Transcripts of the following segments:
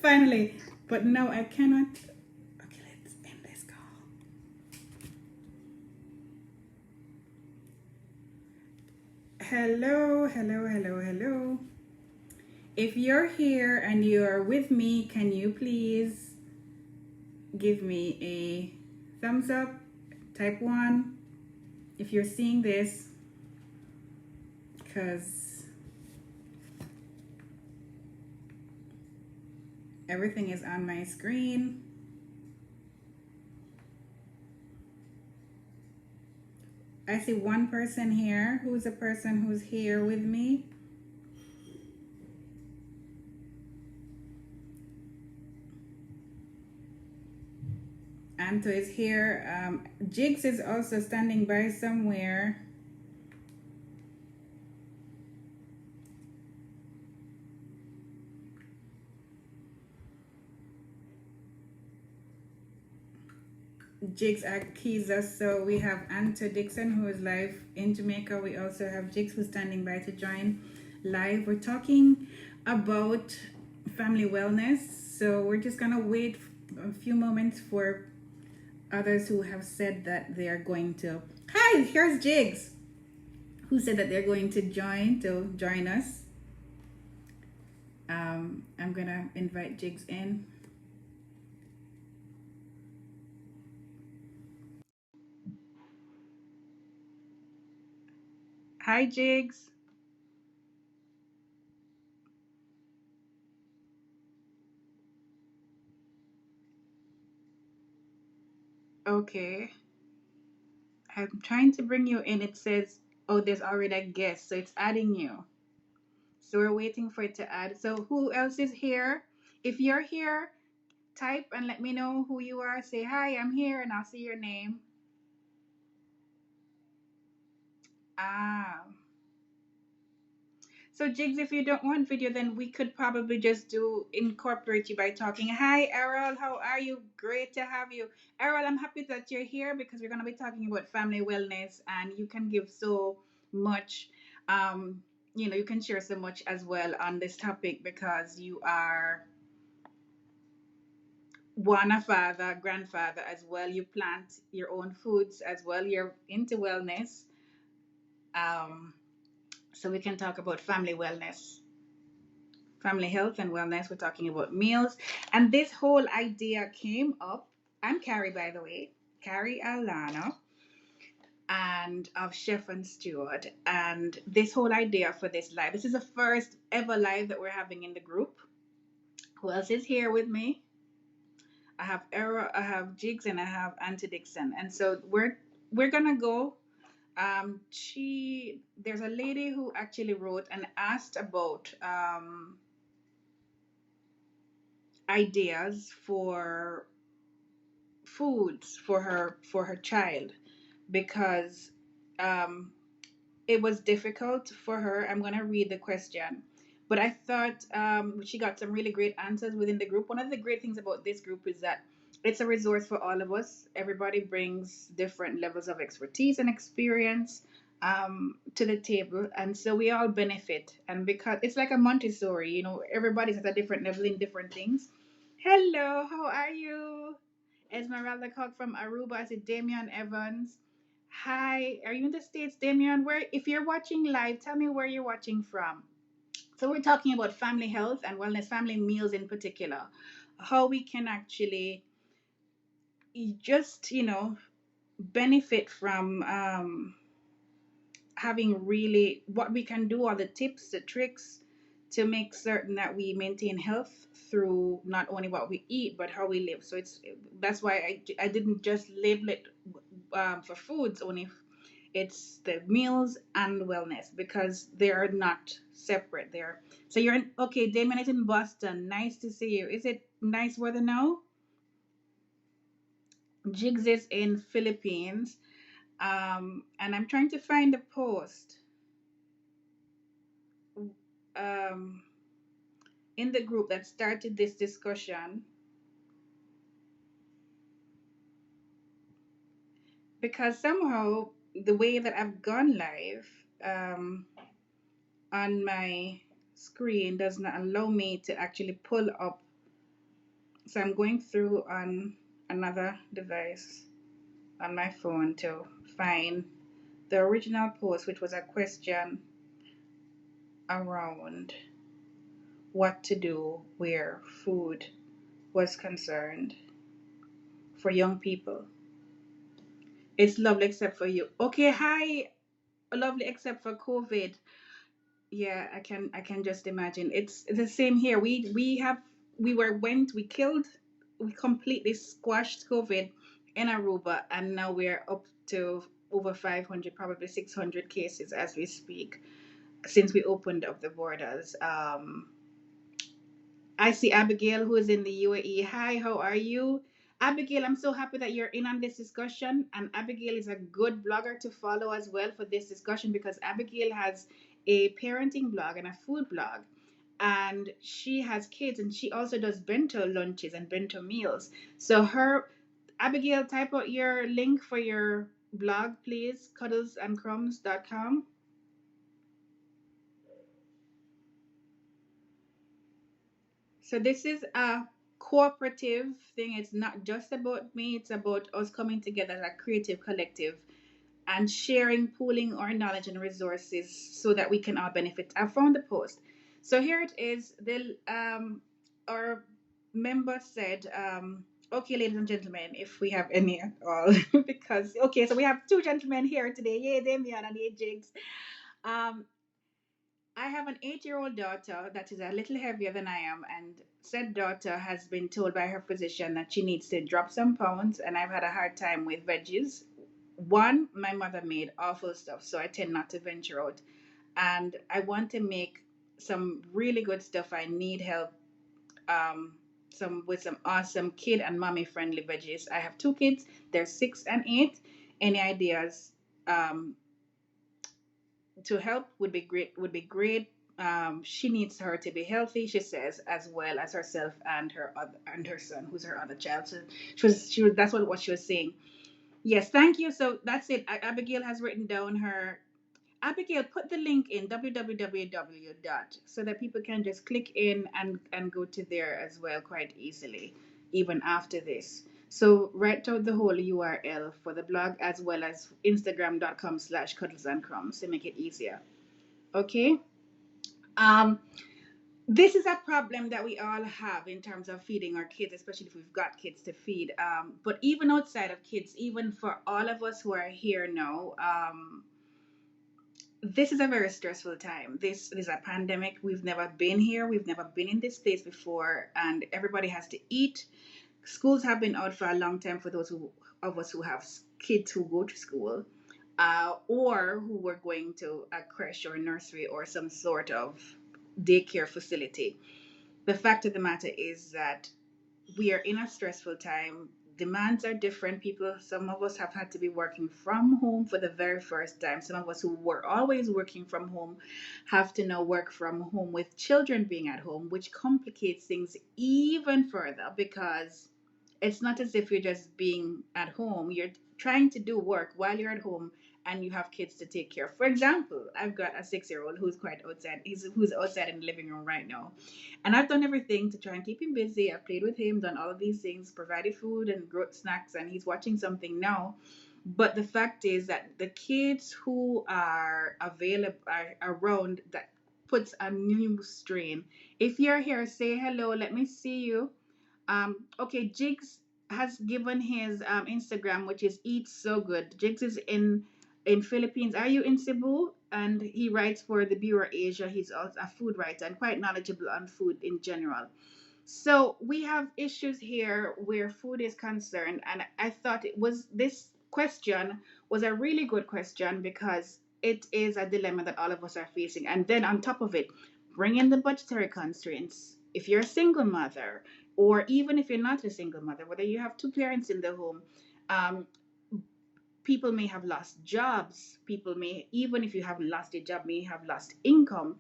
Finally. But no, I cannot. Okay, let's end this call. Hello, hello, hello, hello. If you're here and you're with me, can you please give me a thumbs up? Type 1 if you're seeing this, because everything is on my screen. I see one person here. Who's the person who's here with me? Anto is here. Jigs is also standing by somewhere. Jigs Akiza. So we have Anto Dixon, who is live in Jamaica. We also have Jigs, who's standing by to join live. We're talking about family wellness. So we're just gonna wait a few moments for others who have said that they are going to. Hi, here's Jigs, who said that they're going to join us. I'm gonna invite Jigs in. Hi, Jigs. Okay, I'm trying to bring you in. It says, oh, there's already a guest, so it's adding you. So we're waiting for it to add. So who else is here? If you're here, type and let me know who you are. Say hi, I'm here, and I'll see your name. Ah. So Jigs, if you don't want video, then we could probably just incorporate you by talking. Hi, Errol, how are you? Great to have you. Errol, I'm happy that you're here because we're gonna be talking about family wellness, and you can give so much. Um, you can share so much as well on this topic because you are one, a father, grandfather as well. You plant your own foods as well. You're into wellness. Um, so we can talk about family wellness, family health and wellness. We're talking about meals. And this whole idea came up. I'm Kari, by the way, Kari Alano, and of Chef and Steward. And this whole idea for this live, this is the first ever live that we're having in the group. Who else is here with me? I have Era, I have Jigs, and I have Auntie Dixon. And so we're gonna go. There's a lady who actually wrote and asked about ideas for foods for her child because um, it was difficult for her. I'm gonna read the question, but I thought she got some really great answers within the group. One of the great things about this group is that it's a resource for all of us. Everybody brings different levels of expertise and experience to the table, and so we all benefit. And because it's like a Montessori, everybody's at a different level in different things. Hello, how are you? Esmeralda Cock from Aruba. I see Damian Evans. Hi, are you in the States, Damian? Where, if you're watching live, tell me where you're watching from. So we're talking about family health and wellness, family meals in particular, how we can actually just, benefit from having really what we can do, all the tips, the tricks to make certain that we maintain health through not only what we eat but how we live. So that's why I didn't just label it for foods only. It's the meals and wellness because they are not separate. They're so you're in, okay. Damon is in Boston. Nice to see you. Is it nice weather now? Jigs is in Philippines. And I'm trying to find the post um, in the group that started this discussion because somehow the way that I've gone live um, on my screen does not allow me to actually pull up So I'm going through on another device on my phone to find the original post, which was a question around what to do where food was concerned for young people. It's lovely except for you. Okay, hi, lovely except for COVID. Yeah, I can just imagine. It's the same here. We killed, we completely squashed COVID in Aruba, and now we're up to over 500, probably 600 cases as we speak since we opened up the borders. I see Abigail, who is in the UAE. Hi, how are you? Abigail, I'm so happy that you're in on this discussion. And Abigail is a good blogger to follow as well for this discussion, because Abigail has a parenting blog and a food blog. And she has kids, and she also does bento lunches and bento meals. So, Abigail, type out your link for your blog, please, cuddlesandcrumbs.com. So this is a cooperative thing. It's not just about me, it's about us coming together as a creative collective and sharing, pooling our knowledge and resources so that we can all benefit. I found the post. So here it is. Our member said, okay, ladies and gentlemen, if we have any at all, because, okay, so we have two gentlemen here today. Yay, Damian and yay, Jigs. Um, I have an 8-year-old daughter that is a little heavier than I am, and said daughter has been told by her physician that she needs to drop some pounds, and I've had a hard time with veggies. One, my mother made awful stuff, so I tend not to venture out. And I want to make some really good stuff. I need help with some awesome kid and mommy friendly veggies. I have two kids, they're 6 and 8. Any ideas? To help would be great. She needs her to be healthy, she says, as well as herself and her son, who's her other child. So that's what she was saying. Yes, thank you. So that's it. Abigail has written down her. Abigail, put the link in www dot so that people can just click in and go to there as well quite easily, even after this. So write out the whole URL for the blog as well as instagram.com/cuddles and crumbs to make it easier. Okay. Um, this is a problem that we all have in terms of feeding our kids, especially if we've got kids to feed. But even outside of kids, even for all of us who are here now, this is a very stressful time. This is a pandemic. We've never been here. We've never been in this place before, and everybody has to eat. Schools have been out for a long time for of us who have kids who go to school, or who were going to a creche or nursery or some sort of daycare facility. The fact of the matter is that we are in a stressful time. Demands are different. Some of us have had to be working from home for the very first time. Some of us who were always working from home have to now work from home with children being at home, which complicates things even further, because it's not as if you're just being at home. You're trying to do work while you're at home and you have kids to take care of. For example, I've got a 6-year-old who's quite outside. Who's outside in the living room right now. And I've done everything to try and keep him busy. I've played with him, done all of these things, provided food and snacks, and he's watching something now. But the fact is that the kids who are available are around, that puts a new strain. If you're here, say hello. Let me see you. Okay, Jigs has given his Instagram, which is Eat So Good. Jigs is in Philippines. Are you in Cebu? And he writes for the Bureau Asia. He's also a food writer and quite knowledgeable on food in general. So we have issues here where food is concerned, and I thought this question was a really good question, because it is a dilemma that all of us are facing. And then on top of it, bring in the budgetary constraints. If you're a single mother, or even if you're not a single mother, whether you have two parents in the home, um, people may have lost jobs. People may, even if you haven't lost a job, may have lost income.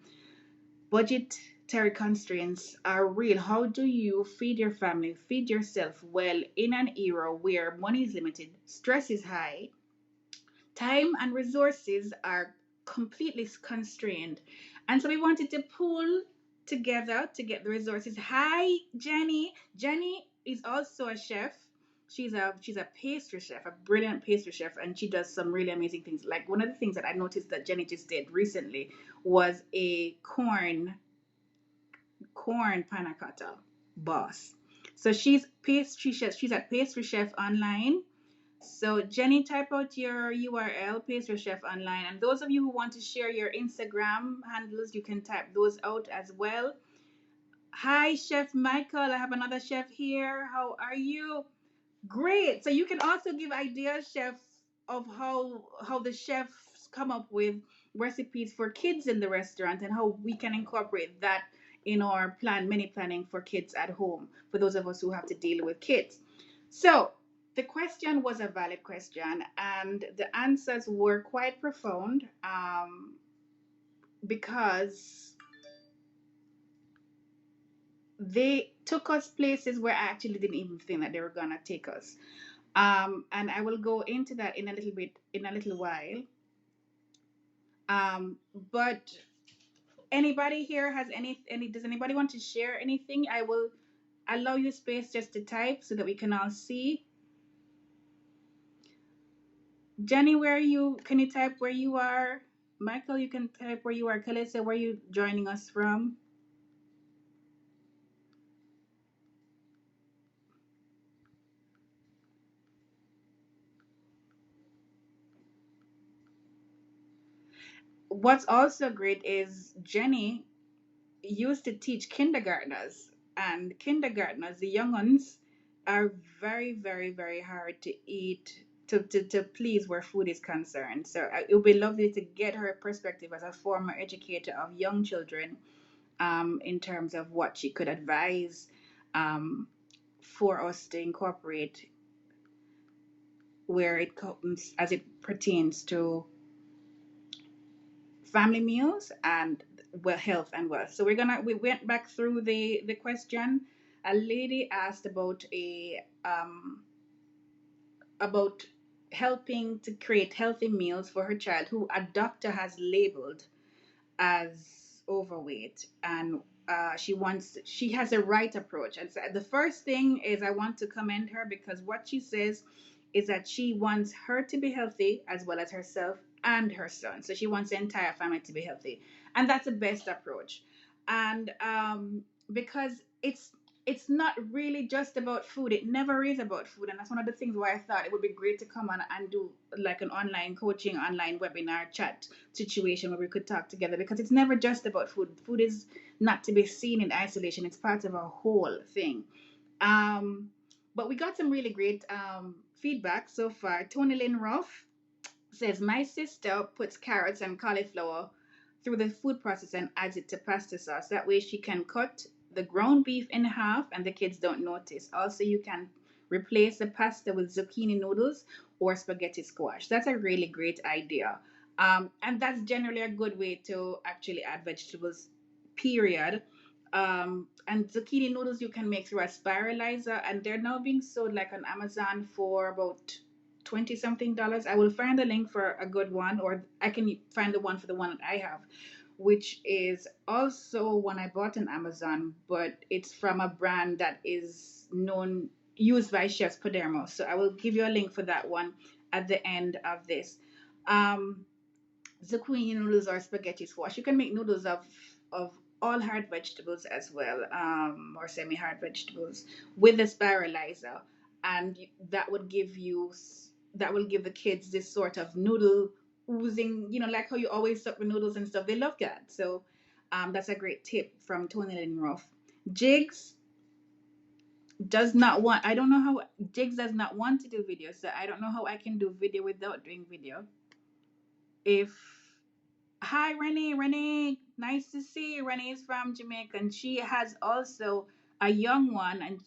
Budgetary constraints are real. How do you feed your family, feed yourself well in an era where money is limited, stress is high, time and resources are completely constrained? And so we wanted to pull together to get the resources. Hi, Jenny. Jenny, is also a chef. She's a pastry chef, a brilliant pastry chef, and she does some really amazing things. Like one of the things that I noticed that Jenny just did recently was a corn panna cotta boss. So she's pastry chef. She's at Pastry Chef online. So Jenny, type out your URL, Pastry Chef online, and those of you who want to share your Instagram handles, you can type those out as well. Hi, Chef Michael. I have another chef here. How are you? Great. So you can also give ideas, chef, of how the chefs come up with recipes for kids in the restaurant and how we can incorporate that in our mini planning for kids at home, for those of us who have to deal with kids. So the question was a valid question, and the answers were quite profound, because they took us places where I actually didn't even think that they were gonna take us. And I will go into that in a little bit in a little while. But anybody here has any does anybody want to share anything? I will allow you space just to type so that we can all see. Jenny, where are you? Can you type where you are? Michael, you can type where you are. Kalisa, where are you joining us from? What's also great is Jenny used to teach kindergartners, and kindergartners, the young ones, are very, very, very hard to eat, to please where food is concerned. So it would be lovely to get her perspective as a former educator of young children, in terms of what she could advise, um, for us to incorporate where it comes as it pertains to family meals and health and wealth. So we went back through the question. A lady asked about helping to create healthy meals for her child who a doctor has labeled as overweight, and she has a right approach. And so the first thing is I want to commend her, because what she says is that she wants her to be healthy as well as herself and her son. So she wants the entire family to be healthy, and that's the best approach. And because it's not really just about food. It never is about food. And that's one of the things why I thought it would be great to come on and do like an online coaching, online webinar chat situation where we could talk together, because it's never just about food. Food is not to be seen in isolation. It's part of a whole thing. But we got some really great feedback so far. Tony Lynn Ruff says, my sister puts carrots and cauliflower through the food processor and adds it to pasta sauce. That way she can cut the ground beef in half and the kids don't notice. Also, you can replace the pasta with zucchini noodles or spaghetti squash. That's a really great idea. And that's generally a good way to actually add vegetables, period. And zucchini noodles you can make through a spiralizer, and they're now being sold like on Amazon for about 20 something dollars. I will find the link for a good one, or I can find the one for the one that I have, which is also one I bought on Amazon, but it's from a brand that is known, used by chefs Padermo. So I will give you a link for that one at the end of this. Zucchini noodles or spaghetti squash. You can make noodles of all hard vegetables as well, or semi-hard vegetables with the spiralizer, and that will give the kids this sort of noodle oozing, like how you always suck the noodles and stuff. They love that. So that's a great tip from Tony Lynn Ruff. Jigs does not want. I don't know how Jigs does not want to do video, so I don't know how I can do video without doing video. If Hi, Renee. Renee, nice to see you. Renee is from Jamaica, and she has also a young one, and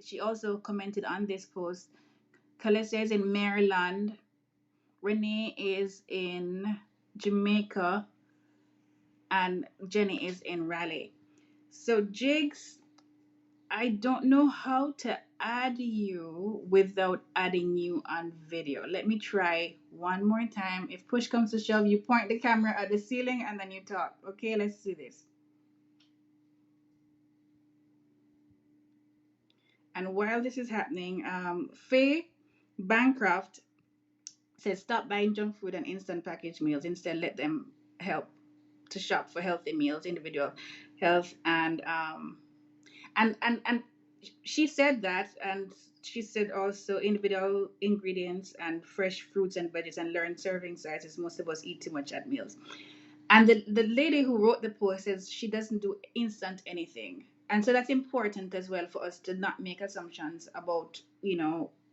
she also commented on this post. Calissa is in Maryland. Renee is in Jamaica, and Jenny is in Raleigh. So, Jigs, I don't know how to add you without adding you on video. Let me try one more time. If push comes to shove, you point the camera at the ceiling and then you talk. Okay, let's do this. And while this is happening, Faye Bancroft says stop buying junk food and instant packaged meals. Instead, let them help to shop for healthy meals, individual health, and she said that, and she said also individual ingredients and fresh fruits and veggies and learn serving sizes. Most of us eat too much at meals. And the lady who wrote the post says she doesn't do instant anything. And so that's important as well for us to not make assumptions about,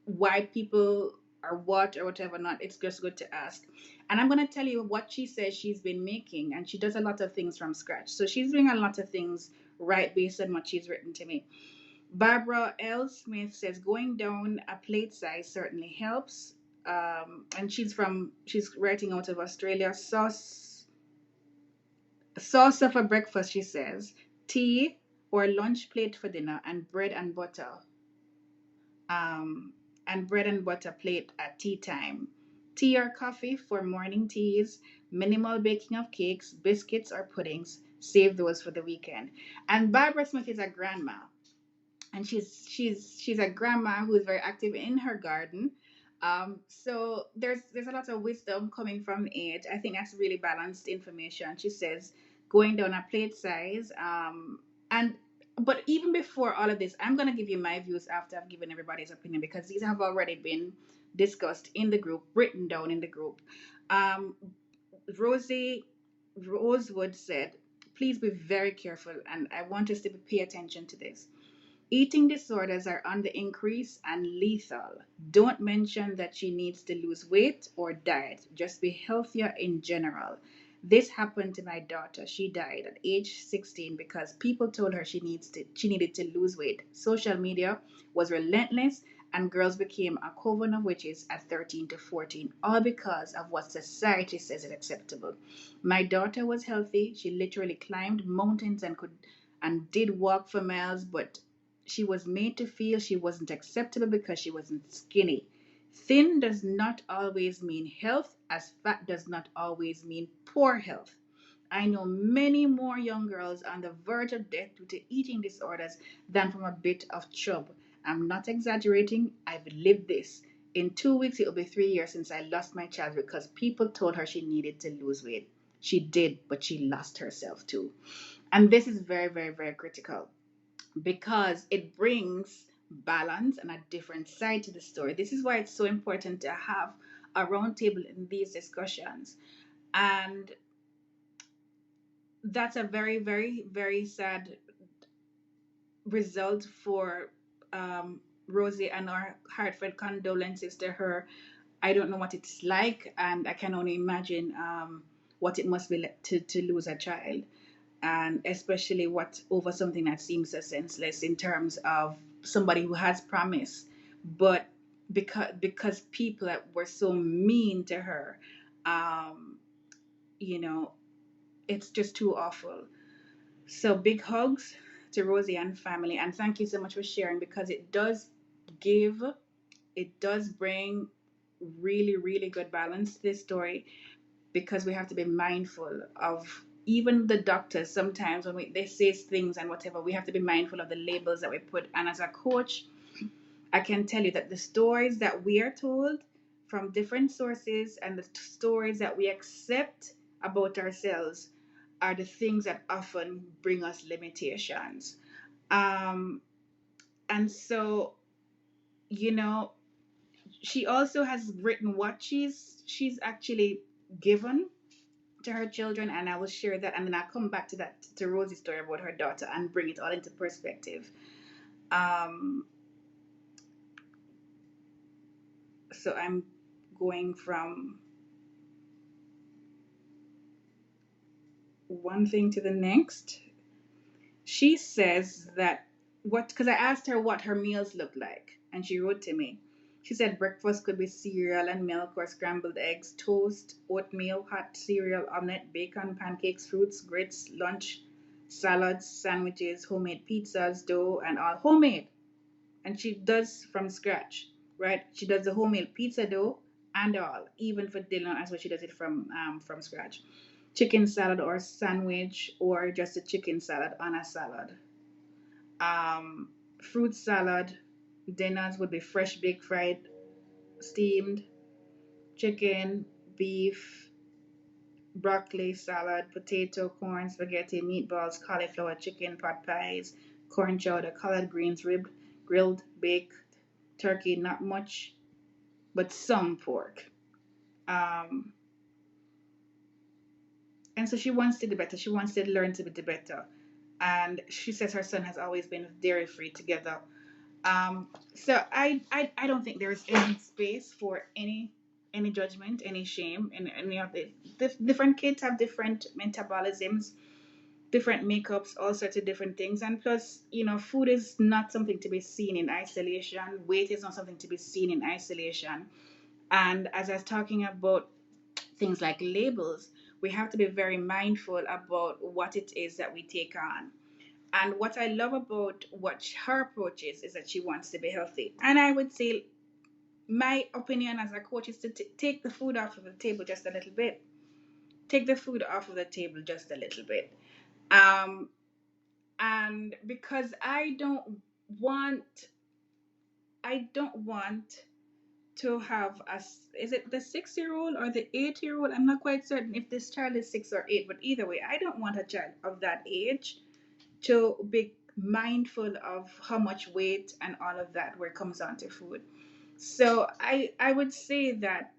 why people are what or whatever not. It's just good to ask. And I'm going to tell you what she says she's been making. And she does a lot of things from scratch. So she's doing a lot of things right based on what she's written to me. Barbara L. Smith says going down a plate size certainly helps. And she's writing out of Australia. Saucer for breakfast, she says. Tea or lunch plate for dinner, and bread and butter. Um, and bread and butter plate at tea time. Tea or coffee for morning teas. Minimal baking of cakes, biscuits, or puddings. Save those for the weekend. And Barbara Smith is a grandma, and she's a grandma who is very active in her garden. So there's a lot of wisdom coming from it. I think that's really balanced information. She says going down a plate size, and but even before all of this, I'm gonna give you my views after I've given everybody's opinion, because these have already been discussed in the group, written down in the group. Um, Rosie Rosewood said, "Please be very careful, and I want us to pay attention to this. Eating disorders are on the increase and lethal. Don't mention that she needs to lose weight or diet. Just be healthier in general. This happened to my daughter. She died at age 16 because people told her she needed to lose weight. Social media was relentless, and girls became a coven of witches at 13 to 14, all because of what society says is acceptable. My daughter was healthy. She literally climbed mountains and did walk for miles, but she was made to feel she wasn't acceptable because she wasn't skinny. Thin does not always mean health, as fat does not always mean poor health. I know many more young girls on the verge of death due to eating disorders than from a bit of chub. I'm not exaggerating, I've lived this. In 2 weeks, it will be 3 years since I lost my child because people told her she needed to lose weight. She did, but she lost herself too. And this is very, very, very critical, because it brings balance and a different side to the story. This is why it's so important to have a roundtable in these discussions. And that's a very, very, very sad result for Rosie, and our heartfelt condolences to her. I don't know what it's like, and I can only imagine what it must be like to lose a child, and especially what over something that seems so senseless in terms of somebody who has promise, but because people that were so mean to her, um, you know, it's just too awful. So big hugs to Rosie and family, and thank you so much for sharing, because give, it does bring really, really good balance to this story, because we have to be mindful of even the doctors. Sometimes when they say things and whatever, we have to be mindful of the labels that we put. And as a coach, I can tell you that the stories that we are told from different sources and the stories that we accept about ourselves are the things that often bring us limitations. Um, and so, you know, she also has written what she's actually given to her children, and I will share that, and then I'll come back to that, to Rosie's story about her daughter, and bring it all into perspective. Um, so I'm going from one thing to the next. She says that because I asked her what her meals look like, and she wrote to me. She said breakfast could be cereal and milk or scrambled eggs, toast, oatmeal, hot cereal, omelette, bacon, pancakes, fruits, grits, lunch, salads, sandwiches, homemade pizzas, dough, and all homemade. And she does from scratch, right? She does the homemade pizza dough and all, even for dinner, as well. She does it from scratch. Chicken salad or sandwich, or just a chicken salad on a salad. Fruit salad. Dinners would be fresh baked, fried, steamed, chicken, beef, broccoli, salad, potato, corn, spaghetti, meatballs, cauliflower, chicken, pot pies, corn chowder, collard greens, rib, grilled, baked, turkey, not much, but some pork. Um, and so she wants to do better. She wants to learn to do better. And she says her son has always been dairy free together. So I don't think there's any space for any judgment, any shame, and any of the different kids have different metabolisms, different makeups, all sorts of different things. And plus, food is not something to be seen in isolation. Weight is not something to be seen in isolation. And as I was talking about things like labels, we have to be very mindful about what it is that we take on. And what I love about what her approach is that she wants to be healthy. And I would say my opinion as a coach is to take the food off of the table just a little bit. Take the food off of the table just a little bit. Um, and because want, I don't want to have a, is it the 6 year old or the 8 year old? I'm not quite certain if this child is 6 or 8, but either way, I don't want a child of that age to be mindful of how much weight and all of that where it comes down to food. So I would say that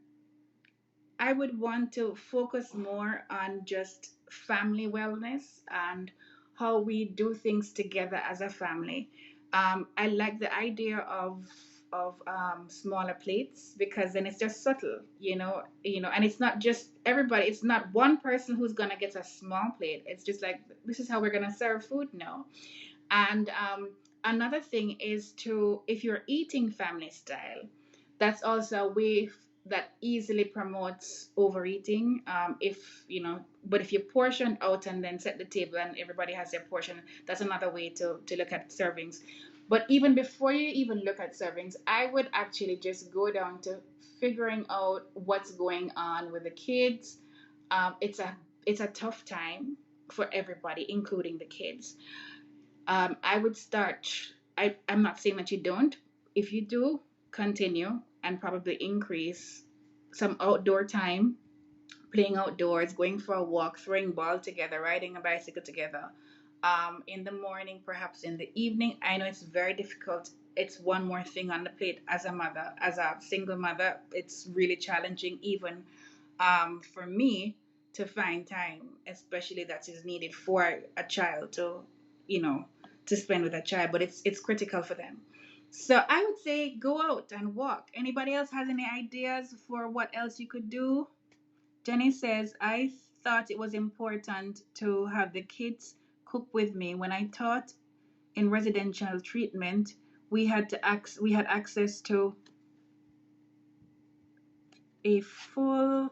I would want to focus more on just family wellness and how we do things together as a family. I like the idea of smaller plates because then it's just subtle, and it's not just everybody. It's not one person who's gonna get a small plate. It's just like this is how we're gonna serve food now. And another thing is to, if you're eating family style, that's also a way that easily promotes overeating. But if you portion out and then set the table and everybody has their portion, that's another way to look at servings. But even before you even look at servings, I would actually just go down to figuring out what's going on with the kids. It's a tough time for everybody, including the kids. I would start. I'm not saying that you don't. If you do, continue and probably increase some outdoor time, playing outdoors, going for a walk, throwing ball together, riding a bicycle together. In the morning, perhaps in the evening. I know it's very difficult. It's one more thing on the plate as a mother, as a single mother. It's really challenging, even for me, to find time, especially that is needed for a child you know, to spend with a child. But it's critical for them. So I would say go out and walk. Anybody else has any ideas for what else you could do? Jenny says, I thought it was important to have the kids cook with me. When I taught in residential treatment, we had access to a full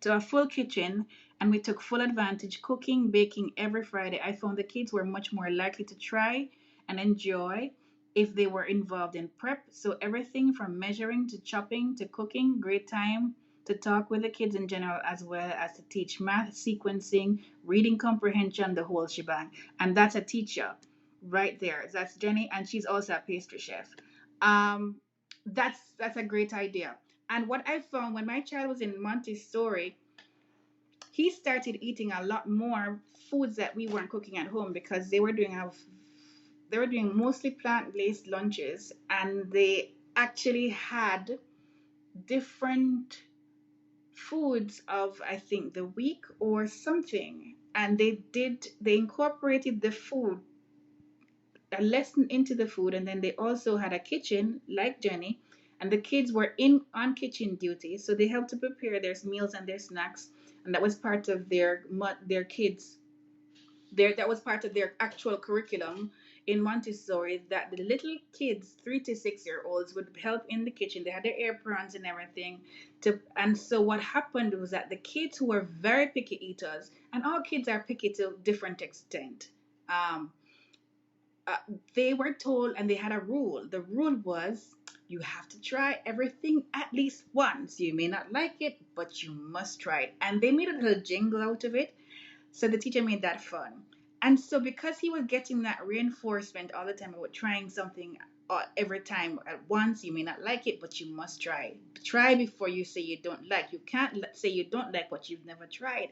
a full kitchen, and we took full advantage cooking, baking every Friday. I found the kids were much more likely to try and enjoy if they were involved in prep. So everything from measuring to chopping to cooking, great time to talk with the kids in general, as well as to teach math, sequencing, reading comprehension, the whole shebang. And that's a teacher right there. That's Jenny, and she's also a pastry chef. Um, that's a great idea. And what I found when my child was in Montessori, he started eating a lot more foods that we weren't cooking at home because they were doing mostly plant-based lunches, and they actually had different foods of, I think, the week or something. And they incorporated the food, a lesson into the food, and then they also had a kitchen like Jenny, and the kids were in on kitchen duty, so they helped to prepare their meals and their snacks, and that was part of their kids that was part of their actual curriculum in Montessori, that the little kids, 3 to 6 year olds, would help in the kitchen. They had their aprons and everything. And so what happened was that the kids who were very picky eaters, and all kids are picky to different extent, um, uh, they were told, and they had a rule. The rule was you have to try everything at least once. You may not like it, but you must try it. And they made a little jingle out of it. So the teacher made that fun. And so because he was getting that reinforcement all the time about trying something every time at once. You may not like it, but you must try. Try before you say you don't like. You can't say you don't like what you've never tried.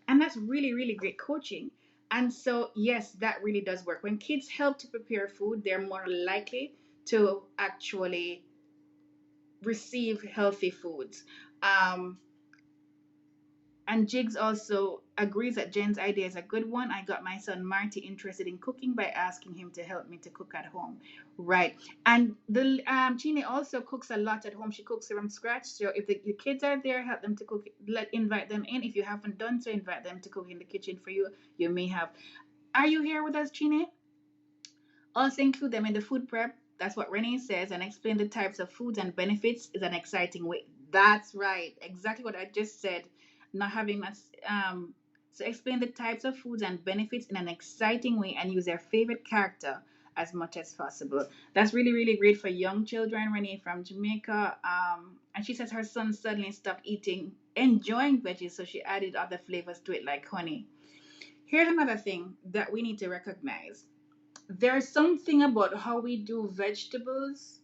And that's really, really great coaching. And so, yes, that really does work. When kids help to prepare food, they're more likely to actually receive healthy foods. Um, and Jigs also agrees that Jen's idea is a good one. I got my son Marty interested in cooking by asking him to help me to cook at home. Right. And the Chini also cooks a lot at home. She cooks from scratch. So if the kids are there, help them to cook. Invite them in. If you haven't done so, invite them to cook in the kitchen for you. You may have. Are you here with us, Chini? Also include them in the food prep. That's what Renee says, and explain the types of foods and benefits is an exciting way. That's right. Exactly what I just said. Not having much. So explain the types of foods and benefits in an exciting way and use their favorite character as much as possible. That's really, really great for young children. Renee from Jamaica. And she says her son suddenly stopped enjoying veggies, so she added other flavors to it like honey. Here's another thing that we need to recognize. There's something about how we do vegetables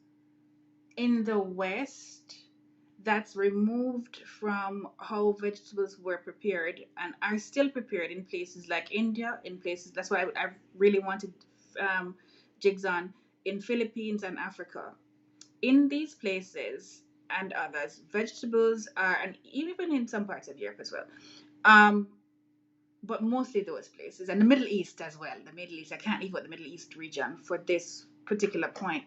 in the West that's removed from how vegetables were prepared and are still prepared in places like India, in places that's why I really wanted jigs on in Philippines and Africa. In these places and others, vegetables are, and even in some parts of Europe as well, um, but mostly those places, and the Middle East as well. The Middle East, I can't leave out the Middle East region for this particular point.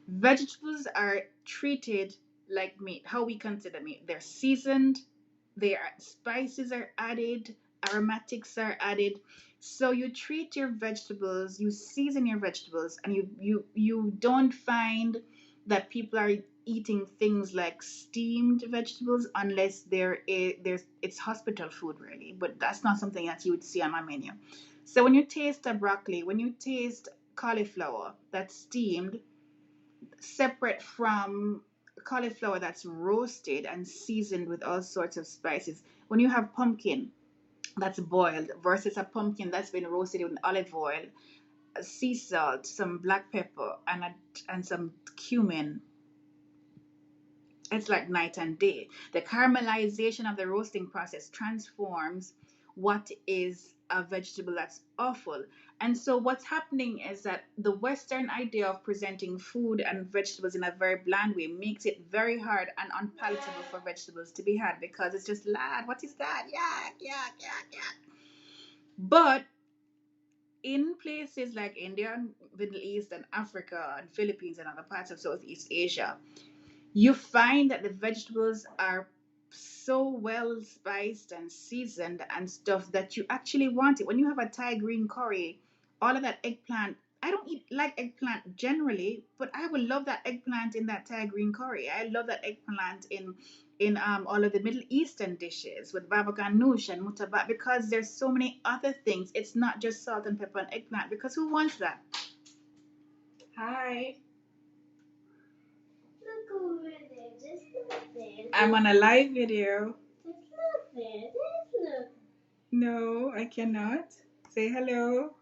Vegetables are treated like meat, how we consider meat. They're seasoned, spices are added, aromatics are added. So you treat your vegetables, you season your vegetables, and you don't find that people are eating things like steamed vegetables unless there's it's hospital food really, but that's not something that you would see on my menu. So when you taste a broccoli, when you taste cauliflower that's steamed, separate from cauliflower that's roasted and seasoned with all sorts of spices. When you have pumpkin that's boiled versus a pumpkin that's been roasted in olive oil, sea salt, some black pepper, and some cumin, it's like night and day. The caramelization of the roasting process transforms what is a vegetable that's awful. And so what's happening is that the Western idea of presenting food and vegetables in a very bland way makes it very hard and unpalatable for vegetables to be had because it's just lad, what is that? Yak, yak, yak, yak. But in places like India, Middle East, and Africa, and Philippines, and other parts of Southeast Asia, you find that the vegetables are so well spiced and seasoned and stuff that you actually want it. When you have a Thai green curry, all of that eggplant. I don't eat like eggplant generally, but I would love that eggplant in that Thai green curry. I love that eggplant in all of the Middle Eastern dishes with baba ganoush and mutaba because there's so many other things. It's not just salt and pepper and eggplant because who wants that? Hi. Look over there, just look there. I'm on a live video. Just look there, just look. No, I cannot. Say hello.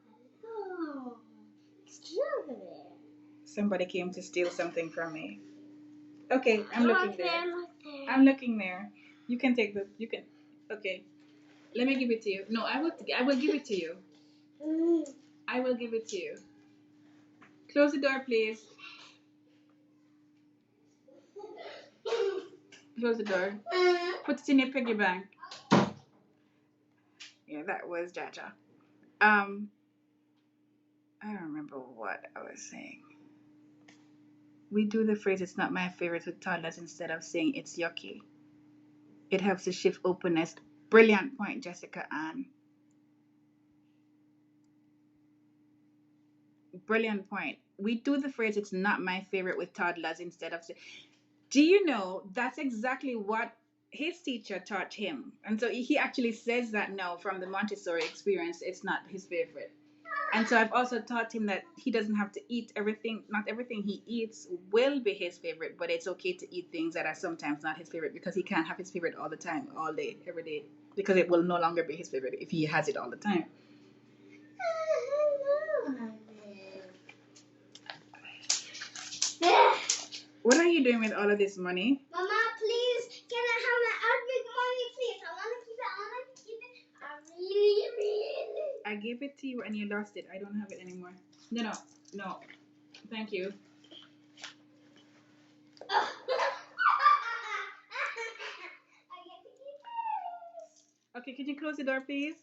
Oh, look there. Somebody came to steal something from me. Okay, I'm looking there. Look there. I'm looking there. You can take you can. Okay. Let me give it to you. No, I will give it to you. I will give it to you. Close the door, please. Close the door. Put it in your piggy bank. Yeah, that was Jaja. I don't remember what I was saying. We do the phrase "it's not my favorite" with toddlers instead of saying "it's yucky." It helps to shift openness. Brilliant point, Jessica Ann. Brilliant point. We do the phrase "it's not my favorite" with toddlers instead of saying. Do you know that's exactly what his teacher taught him? And so he actually says that now from the Montessori experience, it's not his favorite. And so I've also taught him that he doesn't have to eat everything. Not everything he eats will be his favorite, but it's okay to eat things that are sometimes not his favorite because he can't have his favorite all the time, all day, every day, because it will no longer be his favorite if he has it all the time. you doing with all of this money? Mama, please, can I have my Arabic money, please? I want to keep it. I really. I gave it to you and you lost it. I don't have it anymore. No. Thank you. I get to keep it. Okay, can you close the door, please?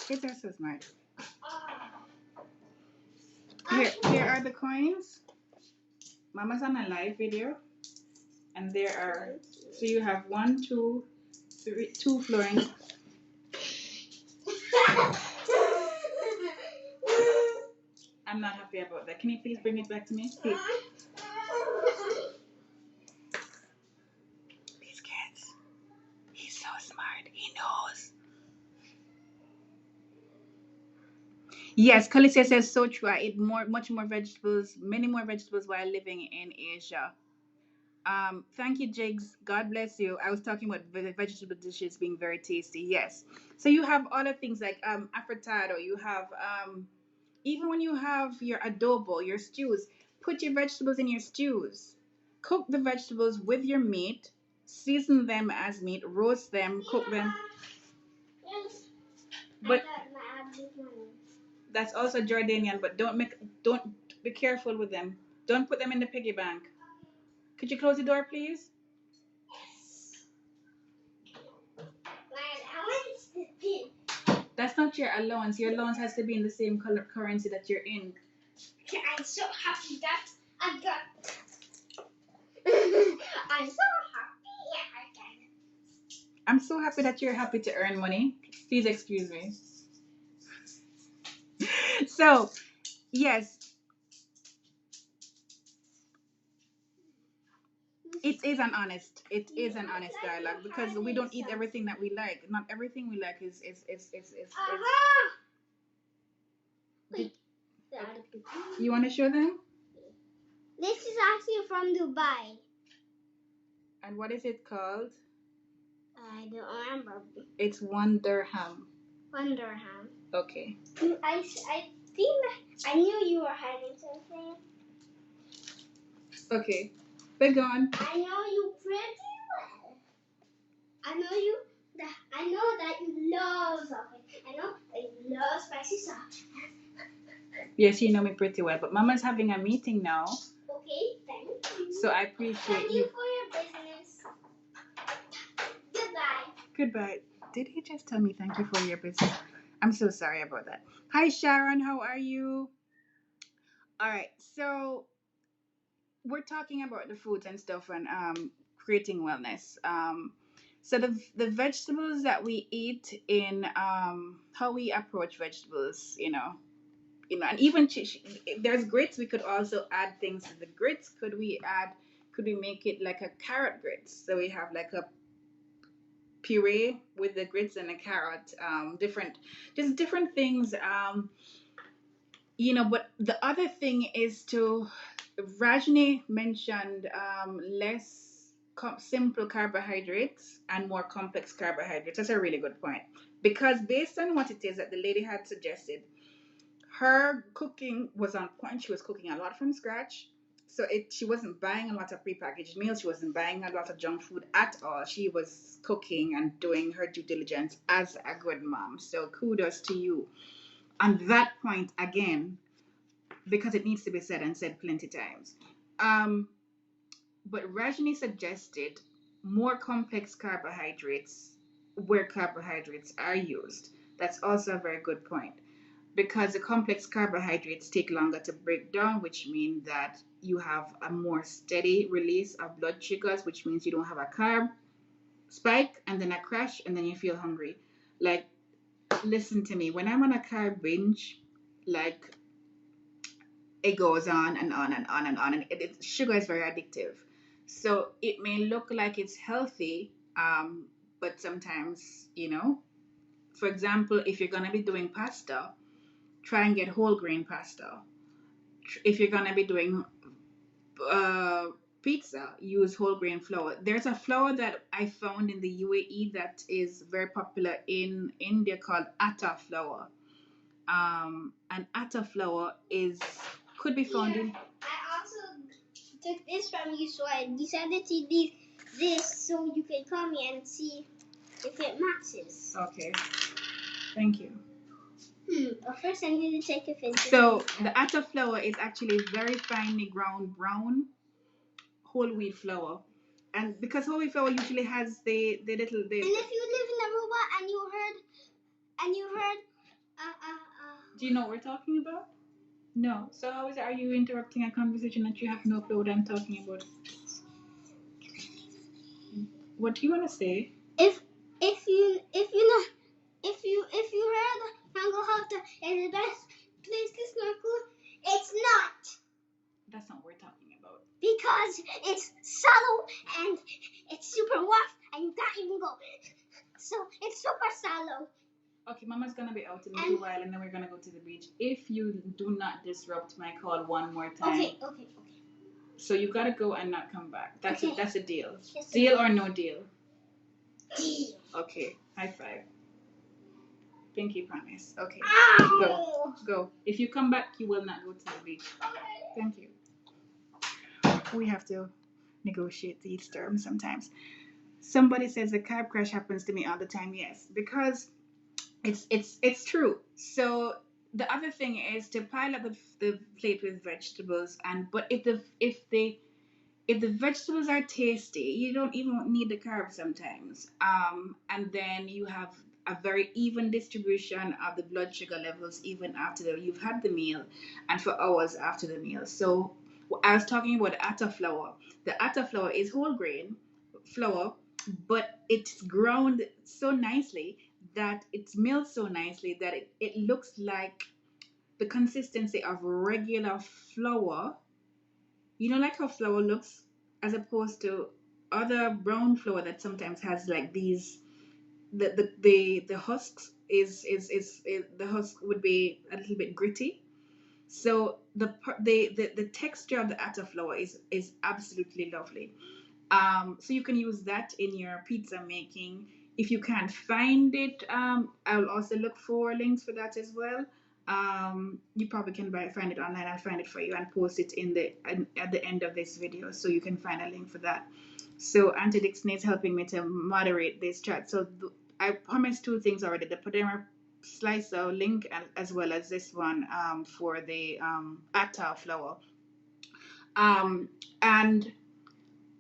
Kids are so smart. Here are the coins. Mama's on a live video. And there are, so you have 1, 2, 3, 2 florins. I'm not happy about that. Can you please bring it back to me? Please. These kids. He's so smart. He knows. Yes, Kalicia says so true. I eat much more vegetables, many more vegetables while living in Asia. Thank you, Jigs. God bless you. I was talking about vegetable dishes being very tasty. Yes. So you have other things like affrittato. You have even when you have your adobo, your stews, put your vegetables in your stews. Cook the vegetables with your meat. Season them as meat. Roast them. Cook them. Yes. But that's also Jordanian. But don't be careful with them. Don't put them in the piggy bank. Could you close the door, please? That's not your allowance. Your allowance has to be in the same color currency that you're in. I'm so happy that I got. I'm so happy I got it. I'm so happy that you're happy to earn money. Please excuse me. So, yes. It is an honest dialogue because we don't eat everything that we like. Not everything we like is. You want to show them? This is actually from Dubai. And what is it called? I don't remember. It's 1 dirham. 1 dirham. Okay. I think I knew you were hiding something. Okay. We're gone. I know you pretty well. I know that you love something. I know that you love spicy sauce. Yes, you know me pretty well, but Mama's having a meeting now. Okay, thank you. So I appreciate thank you for your business. Goodbye. Did he just tell me thank you for your business? I'm so sorry about that. Hi, Sharon. How are you? All right. So we're talking about the foods and stuff and creating wellness. So the vegetables that we eat in how we approach vegetables, and even there's grits. We could also add things to the grits. Could we make it like a carrot grits? So we have like a puree with the grits and the carrot. Different things. But the other thing is to Rajni mentioned less simple carbohydrates and more complex carbohydrates. That's a really good point because based on what it is that the lady had suggested, her cooking was on point. She was cooking a lot from scratch. So she wasn't buying a lot of prepackaged meals. She wasn't buying a lot of junk food at all. She was cooking and doing her due diligence as a good mom. So kudos to you. On that point again, because it needs to be said and said plenty times. But Rajni suggested more complex carbohydrates where carbohydrates are used. That's also a very good point because the complex carbohydrates take longer to break down, which means that you have a more steady release of blood sugars, which means you don't have a carb spike and then a crash and then you feel hungry. Like, listen to me, when I'm on a carb binge, like, it goes on and on and on and on, and sugar is very addictive. So it may look like it's healthy, but sometimes, for example, if you're going to be doing pasta, try and get whole grain pasta. If you're going to be doing pizza, use whole grain flour. There's a flour that I found in the UAE that is very popular in India called Atta Flour. And Atta Flour could be found in. I also took this from you, so I decided to leave this so you can come here and see if it matches. Okay. Thank you. But first I'm going to take a picture. So the Atta flour is actually very finely ground brown whole wheat flour. And because whole wheat flour usually has the little... And if you live in Aruba and you heard... Do you know what we're talking about? No. So are you interrupting a conversation that you have no clue what I'm talking about? What do you want to say? If you heard Mango Hota is the best place to snorkel, it's not. That's not what we're talking about. Because it's shallow and it's super rough and you can't even go. So it's super shallow. Okay, Mama's gonna be out in a little while and then we're gonna go to the beach. If you do not disrupt my call one more time. Okay. So you gotta go and not come back. That's a deal. Yes, deal or no deal? Deal. Okay, high five. Pinky promise. Okay. Ow! Go. If you come back, you will not go to the beach. Thank you. We have to negotiate these terms sometimes. Somebody says the carb crash happens to me all the time. Yes, because it's true. So the other thing is to pile up the plate with vegetables, but if the vegetables are tasty, you don't even need the carbs sometimes. And then you have a very even distribution of the blood sugar levels even after you've had the meal and for hours after the meal. So I was talking about Atta flour. The Atta flour is whole grain flour, but it's ground so nicely that it's milled so nicely that it looks like the consistency of regular flour. You know, like how flour looks, as opposed to other brown flour that sometimes has like these. The husks is the husk would be a little bit gritty. So the texture of the atta flour is absolutely lovely. So you can use that in your pizza making. If you can't find it, I'll also look for links for that as well. You probably can find it online. I'll find it for you and post it at the end of this video, so you can find a link for that. So Auntie Dixon is helping me to moderate this chat. So I promised two things already: the Podema slicer link as well as this one for the atta flour. And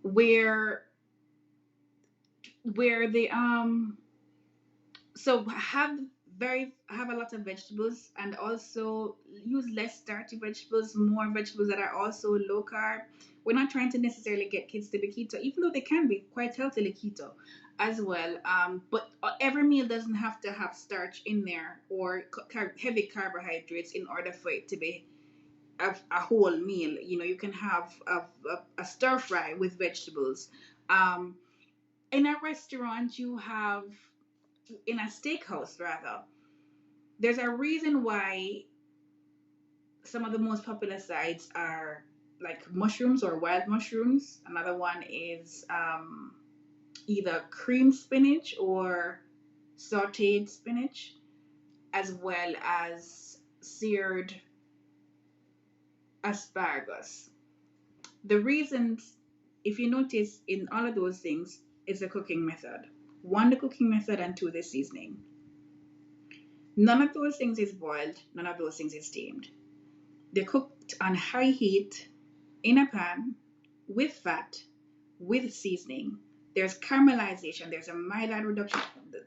where the so have a lot of vegetables and also use less starchy vegetables, more vegetables that are also low carb. We're not trying to necessarily get kids to be keto, even though they can be quite healthily keto as well. But every meal doesn't have to have starch in there or heavy carbohydrates in order for it to be a whole meal. You know, you can have a stir fry with vegetables. In a restaurant, in a steakhouse rather, there's a reason why some of the most popular sides are like mushrooms or wild mushrooms. Another one is either cream spinach or sauteed spinach, as well as seared asparagus. The reasons, if you notice, in all of those things is the cooking method. One, the cooking method, and two, the seasoning. None of those things is boiled, none of those things is steamed. They're cooked on high heat in a pan with fat, with seasoning. There's caramelization, there's a myelin reduction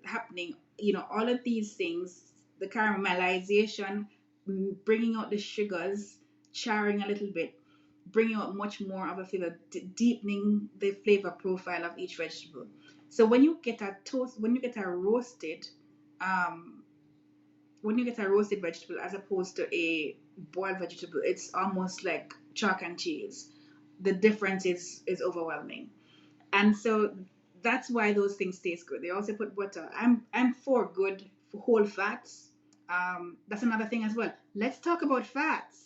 happening. You know, all of these things, the caramelization, bringing out the sugars, charring a little bit, bringing out much more of a flavor, deepening the flavor profile of each vegetable. So when you get a roasted vegetable as opposed to a boiled vegetable, it's almost like chalk and cheese. The difference is overwhelming, and so that's why those things taste good. They also put butter. I'm for good whole fats. That's another thing as well. Let's talk about fats.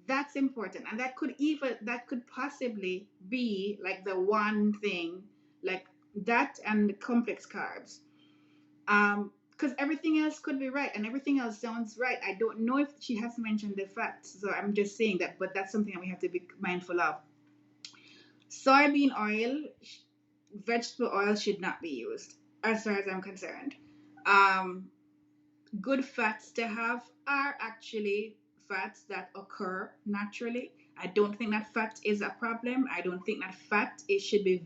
That's important, and that could possibly be like the one thing, like that and complex carbs. Because everything else could be right and everything else sounds right. I don't know if she has mentioned the facts, so I'm just saying that, but that's something that we have to be mindful of. Soybean oil, vegetable oil should not be used, as far as I'm concerned. Um, Good fats to have are actually fats that occur naturally. I don't think that fat is a problem. I don't think that fat is should be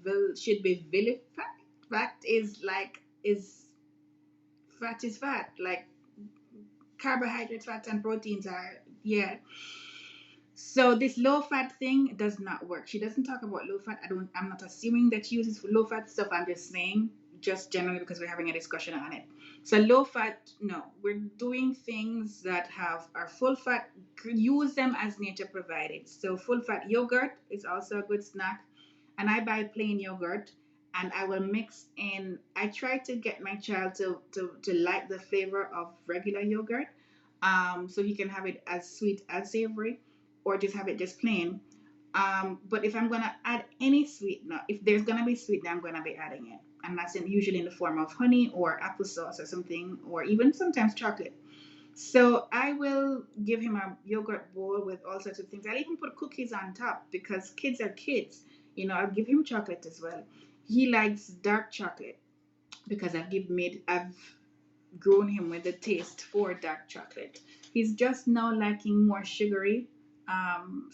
vilified. Fat is like is fat is fat. Like carbohydrates, fats, and proteins are, yeah. So this low fat thing does not work. She doesn't talk about low fat. I'm not assuming that she uses low fat stuff. I'm just saying, just generally because we're having a discussion on it. So low fat, no. We're doing things that have our full fat. Use them as nature provided. So full fat yogurt is also a good snack. And I buy plain yogurt and I will mix in. I try to get my child to like the flavor of regular yogurt. So he can have it as sweet as savory, or just have it just plain. But if I'm gonna add any sweetener, if there's gonna be sweetener, I'm gonna be adding it, and that's usually in the form of honey or applesauce or something, or even sometimes chocolate. So I will give him a yogurt bowl with all sorts of things. I'll even put cookies on top because kids are kids. I'll give him chocolate as well. He likes dark chocolate because I've grown him with a taste for dark chocolate. He's just now liking more sugary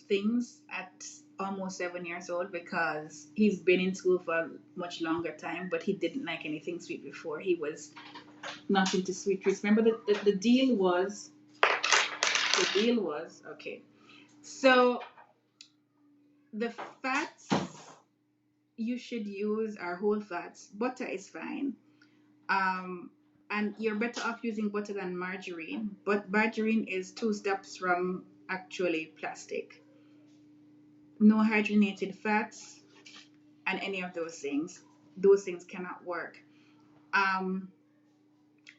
things at almost 7 years old because he's been in school for a much longer time, but he didn't like anything sweet before. He was not into sweet treats. Remember the deal was okay. So the fats you should use are whole fats. Butter is fine. Um, and you're better off using butter than margarine. But margarine is two steps from actually plastic. No hydrogenated fats and any of those things. Those things cannot work. Um,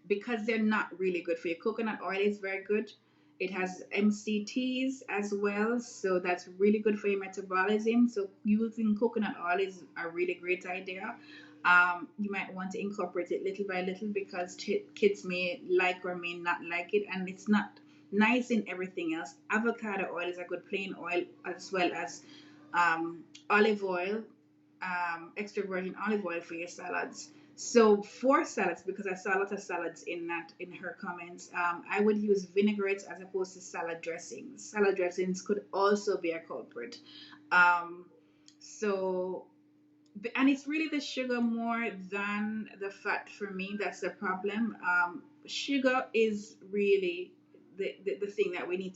because they're not really good for you. Coconut oil is very good. It has MCTs as well, so that's really good for your metabolism. So using coconut oil is a really great idea. You might want to incorporate it little by little because kids may like or may not like it, and it's not nice in everything else. Avocado oil is a good plain oil, as well as olive oil, extra virgin olive oil for your salads. So for salads, because I saw a lot of salads in her comments, I would use vinaigrettes as opposed to salad dressings. Salad dressings could also be a culprit. Um, so and it's really the sugar more than the fat for me that's the problem. Sugar is really the thing that we need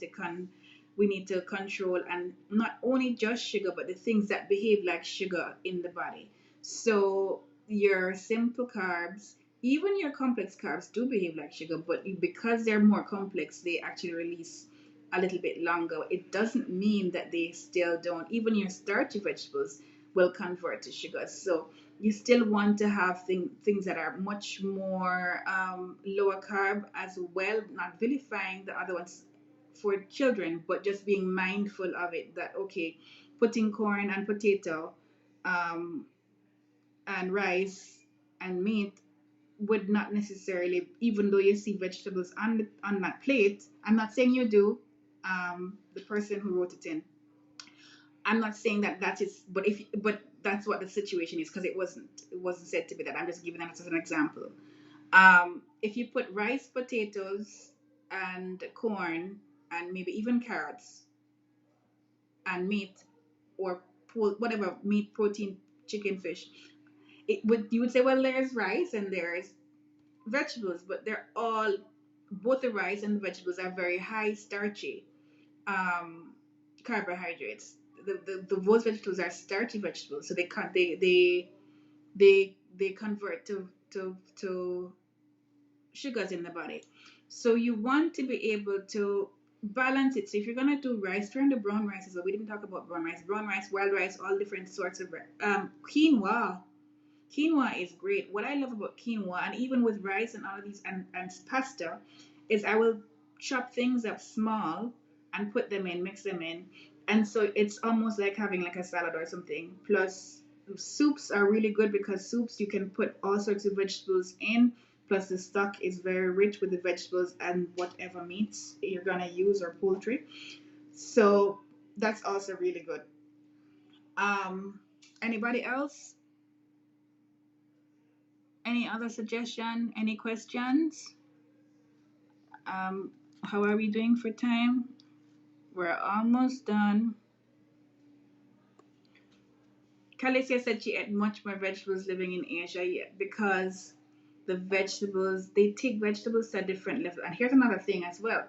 to control, and not only just sugar but the things that behave like sugar in the body. So your simple carbs, even your complex carbs, do behave like sugar, but because they're more complex they actually release a little bit longer. It doesn't mean that they still don't. Even your starchy vegetables will convert to sugar. So you still want to have things that are much more lower carb as well, not vilifying the other ones for children, but just being mindful of it, that okay, putting corn and potato um, and rice and meat would not necessarily, even though you see vegetables on that plate. I'm not saying you do. The person who wrote it in, I'm not saying that is, but that's what the situation is, because it wasn't said to be that. I'm just giving that as an example. If you put rice, potatoes, and corn, and maybe even carrots and meat, or whatever meat, protein, chicken, fish, you would say, well, there's rice and there's vegetables, but they're all, both the rice and the vegetables are very high starchy um, carbohydrates. Those vegetables are starchy vegetables, so they convert to sugars in the body. So you want to be able to balance it. So if you're gonna do rice, turn the brown rice as well. We didn't talk about brown rice, wild rice, all different sorts of quinoa. Quinoa is great. What I love about quinoa, and even with rice and all of these and pasta, is I will chop things up small and put them in, mix them in. And so it's almost like having like a salad or something. Plus, soups are really good because soups you can put all sorts of vegetables in. Plus, the stock is very rich with the vegetables and whatever meats you're gonna use, or poultry. So that's also really good. Um, Anybody else? Any other suggestion? Any questions? Um, how are we doing for time? We're almost done. Kalicia said she ate much more vegetables living in Asia, yeah, because the vegetables, they take vegetables to a different level. And here's another thing as well.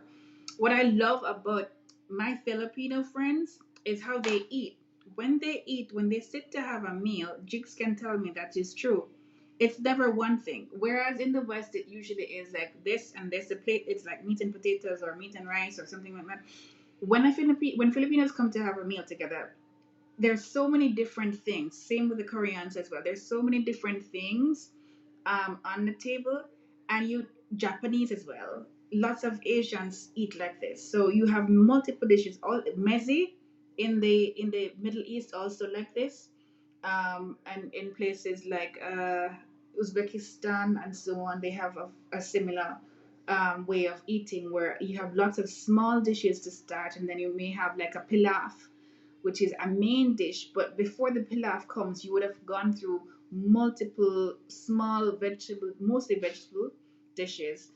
What I love about my Filipino friends is how they eat. When they eat, when they sit to have a meal, Jigs can tell me that is true. It's never one thing. Whereas in the West, it usually is like this and this. The plate, it's like meat and potatoes or meat and rice or something like that. When Filipinos come to have a meal together, there's so many different things. Same with the Koreans as well. There's so many different things on the table, and you Japanese as well. Lots of Asians eat like this. So you have multiple dishes. All meze in the Middle East also like this, and in places like Uzbekistan and so on, they have a similar way of eating where you have lots of small dishes to start, and then you may have like a pilaf, which is a main dish. But before the pilaf comes, you would have gone through multiple small vegetable, mostly vegetable dishes.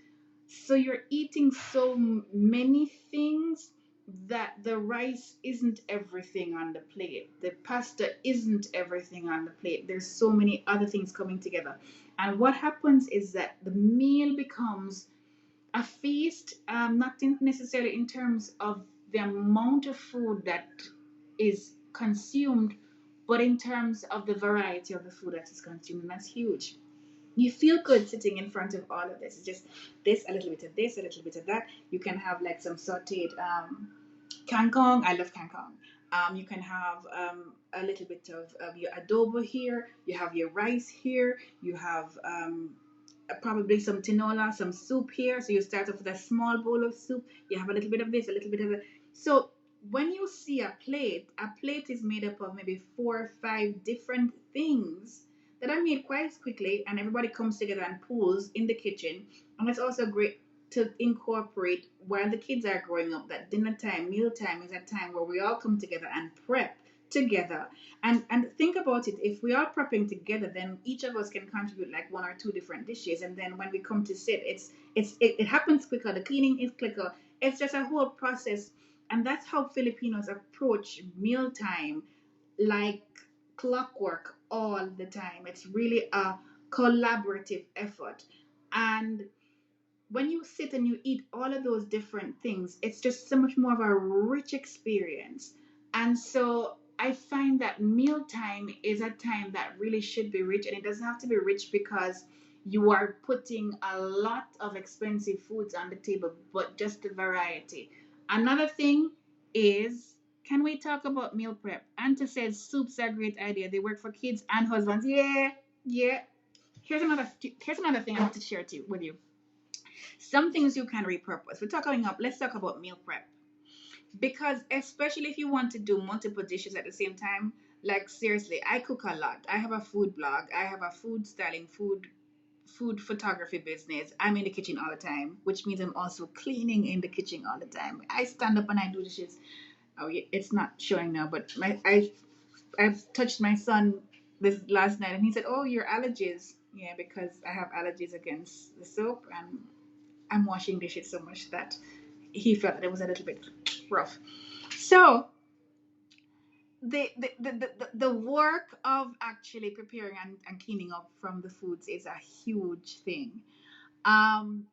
So you're eating so many things that the rice isn't everything on the plate. The pasta isn't everything on the plate. There's so many other things coming together. And what happens is that the meal becomes a feast, not necessarily in terms of the amount of food that is consumed, but in terms of the variety of the food that is consumed. And that's huge. You feel good sitting in front of all of this. It's just this, a little bit of this, a little bit of that. You can have like some sauteed kangkong. I love kangkong. You can have a little bit of your adobo here. You have your rice here. You have probably some tinola, some soup here. So you start off with a small bowl of soup. You have a little bit of this, a little bit of that. So when you see a plate is made up of maybe 4 or 5 different things that are made quite quickly, and everybody comes together and pools in the kitchen. And it's also great to incorporate while the kids are growing up that dinner time, meal time is a time where we all come together and prep together. And think about it, if we are prepping together, then each of us can contribute like 1 or 2 different dishes, and then when we come to sit, it happens quicker, the cleaning is quicker. It's just a whole process. And that's how Filipinos approach mealtime, like clockwork all the time. It's really a collaborative effort. And when you sit and you eat all of those different things, it's just so much more of a rich experience. And so I find that mealtime is a time that really should be rich, and it doesn't have to be rich because you are putting a lot of expensive foods on the table, but just the variety. Another thing is, can we talk about meal prep? Anta says soups are a great idea. They work for kids and husbands. Yeah, yeah. Here's another thing I want to share with you. Some things you can repurpose. Let's talk about meal prep. Because especially if you want to do multiple dishes at the same time, like seriously, I cook a lot. I have a food blog. I have a food styling, food photography business. I'm in the kitchen all the time, which means I'm also cleaning in the kitchen all the time. I stand up and I do dishes. Oh, yeah, it's not showing now, but I've touched my son this last night, and he said, "Oh, your allergies." Yeah, because I have allergies against the soap, and I'm washing dishes so much that he felt that it was a little bit rough. So the work of actually preparing and cleaning up from the foods is a huge thing. Um,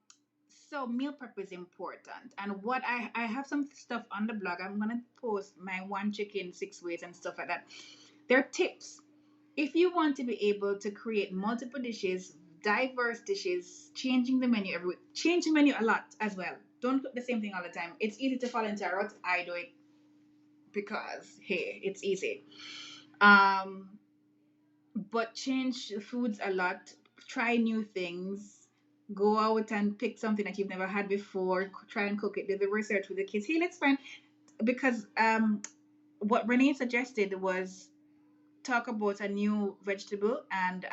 so meal prep is important. And what I have some stuff on the blog. I'm gonna post my 1 chicken 6 ways and stuff like that. They're tips. If you want to be able to create multiple dishes, diverse dishes, changing the menu every week, change the menu a lot as well. Don't cook the same thing all the time. It's easy to fall into a rut. I do it because hey, it's easy. Um, but change the foods a lot. Try new things. Go out and pick something that you've never had before. Try and cook it. Do the research with the kids. Hey, let's find because what Renee suggested was talk about a new vegetable and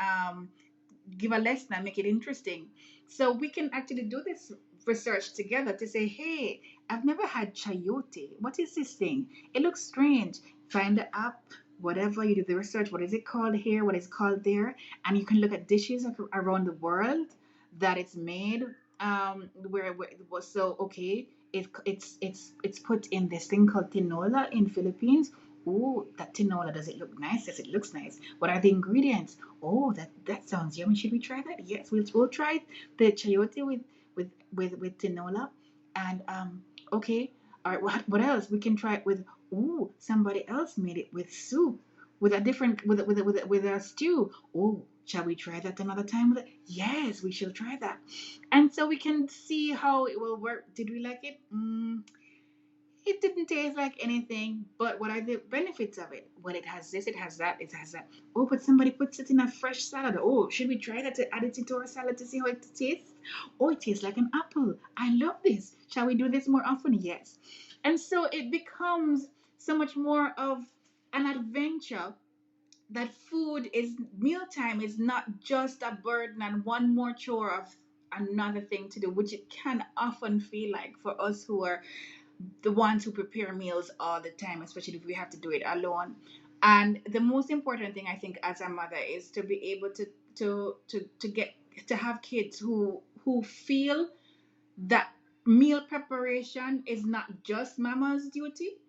give a lesson and make it interesting. So we can actually do this research together to say, hey, I've never had chayote. What is this thing? It looks strange. Find the app, whatever, you do the research, what is it called here, what is it called there, and you can look at dishes around the world that it's made, where it was. So okay, it's put in this thing called tinola in Philippines. Oh, that tinola, does it look nice? Yes, it looks nice. What are the ingredients? Oh, that sounds yummy. Should we try that? Yes, we'll try the chayote with tinola. And okay, all right, what else? We can try it with, ooh, somebody else made it with soup, with a different, with a stew. Oh, shall we try that another time with it? Yes, we shall try that. And so we can see how it will work. Did we like it? It didn't taste like anything, but what are the benefits of it? Well, it has this, it has that, it has that. Oh, but somebody puts it in a fresh salad. Oh, should we try that to add it into our salad to see how it tastes? Oh, it tastes like an apple. I love this. Shall we do this more often? Yes. And so it becomes so much more of an adventure, that food is, mealtime is not just a burden and one more chore of another thing to do, which it can often feel like for us who are the ones who prepare meals all the time, especially if we have to do it alone. And the most important thing I think as a mother is to be able to get to have kids who feel that meal preparation is not just mama's duty,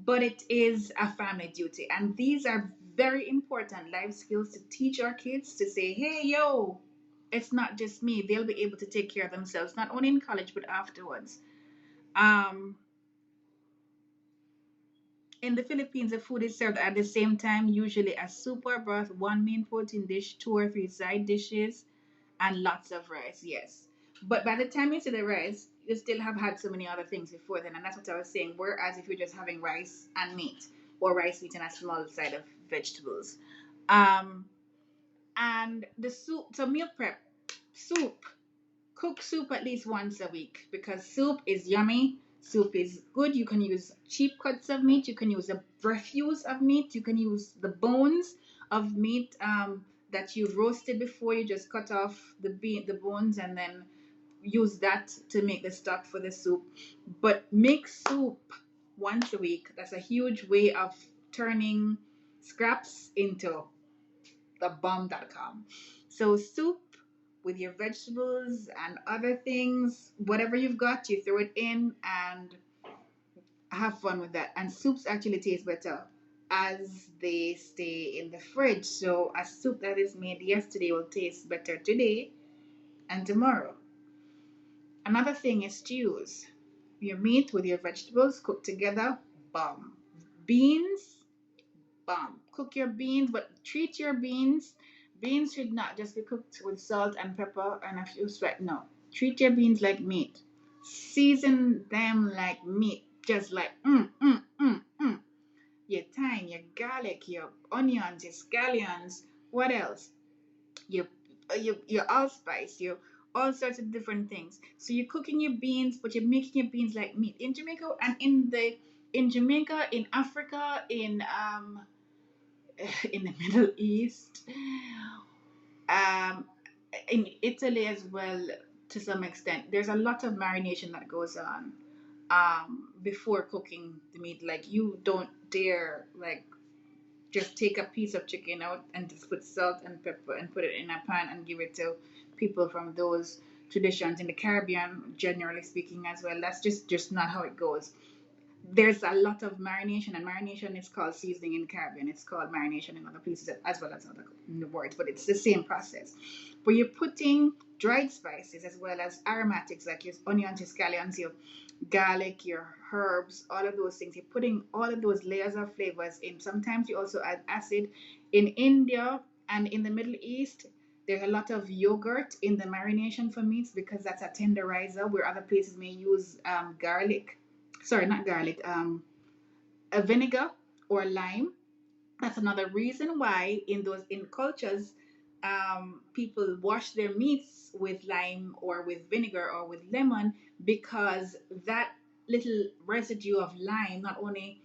but it is a family duty. And these are very important life skills to teach our kids, to say, hey, yo, it's not just me. They'll be able to take care of themselves, not only in college, but afterwards. Um, in the Philippines, the food is served at the same time, usually a soup or broth, one main protein dish, two or three side dishes, and lots of rice. Yes. But by the time you see the rice, you still have had so many other things before then. And that's what I was saying. Whereas if you're just having rice and meat, or rice, meat, and a small side of vegetables. Um, and the soup, so meal prep, soup, cook soup at least once a week, because soup is yummy. Soup is good. You can use cheap cuts of meat. You can use the refuse of meat. You can use the bones of meat that you roasted before. You just cut off the bones and then use that to make the stock for the soup. But make soup once a week. That's a huge way of turning scraps into the bomb.com. So soup with your vegetables and other things, whatever you've got, you throw it in and have fun with that. And soups actually taste better as they stay in the fridge. So a soup that is made yesterday will taste better today and tomorrow. Another thing is stews. Your meat with your vegetables cooked together, bomb. Beans, cook your beans, but treat your beans. Beans should not just be cooked with salt and pepper and a few sweat. No, treat your beans like meat. Season them like meat, just like your thyme, your garlic, your onions, your scallions. What else? Your your allspice, your all sorts of different things. So you're cooking your beans, but you're making your beans like meat. In Jamaica and in Jamaica, in Africa, in the Middle East, um, in Italy as well, to some extent. There's a lot of marination that goes on before cooking the meat. Like you don't dare like just take a piece of chicken out and just put salt and pepper and put it in a pan and give it to people from those traditions in the Caribbean, generally speaking, as well. That's just not how it goes. There's a lot of marination, and marination is called seasoning in Caribbean. It's called marination in other places as well as other words, but it's the same process. But you're putting dried spices as well as aromatics like your onions, your scallions, your garlic, your herbs, all of those things. You're putting all of those layers of flavors in. Sometimes you also add acid. In India and in the Middle East, there's a lot of yogurt in the marination for meats because that's a tenderizer, where other places may use garlic, sorry, not garlic, a vinegar or lime. That's another reason why in cultures, people wash their meats with lime or with vinegar or with lemon, because that little residue of lime not only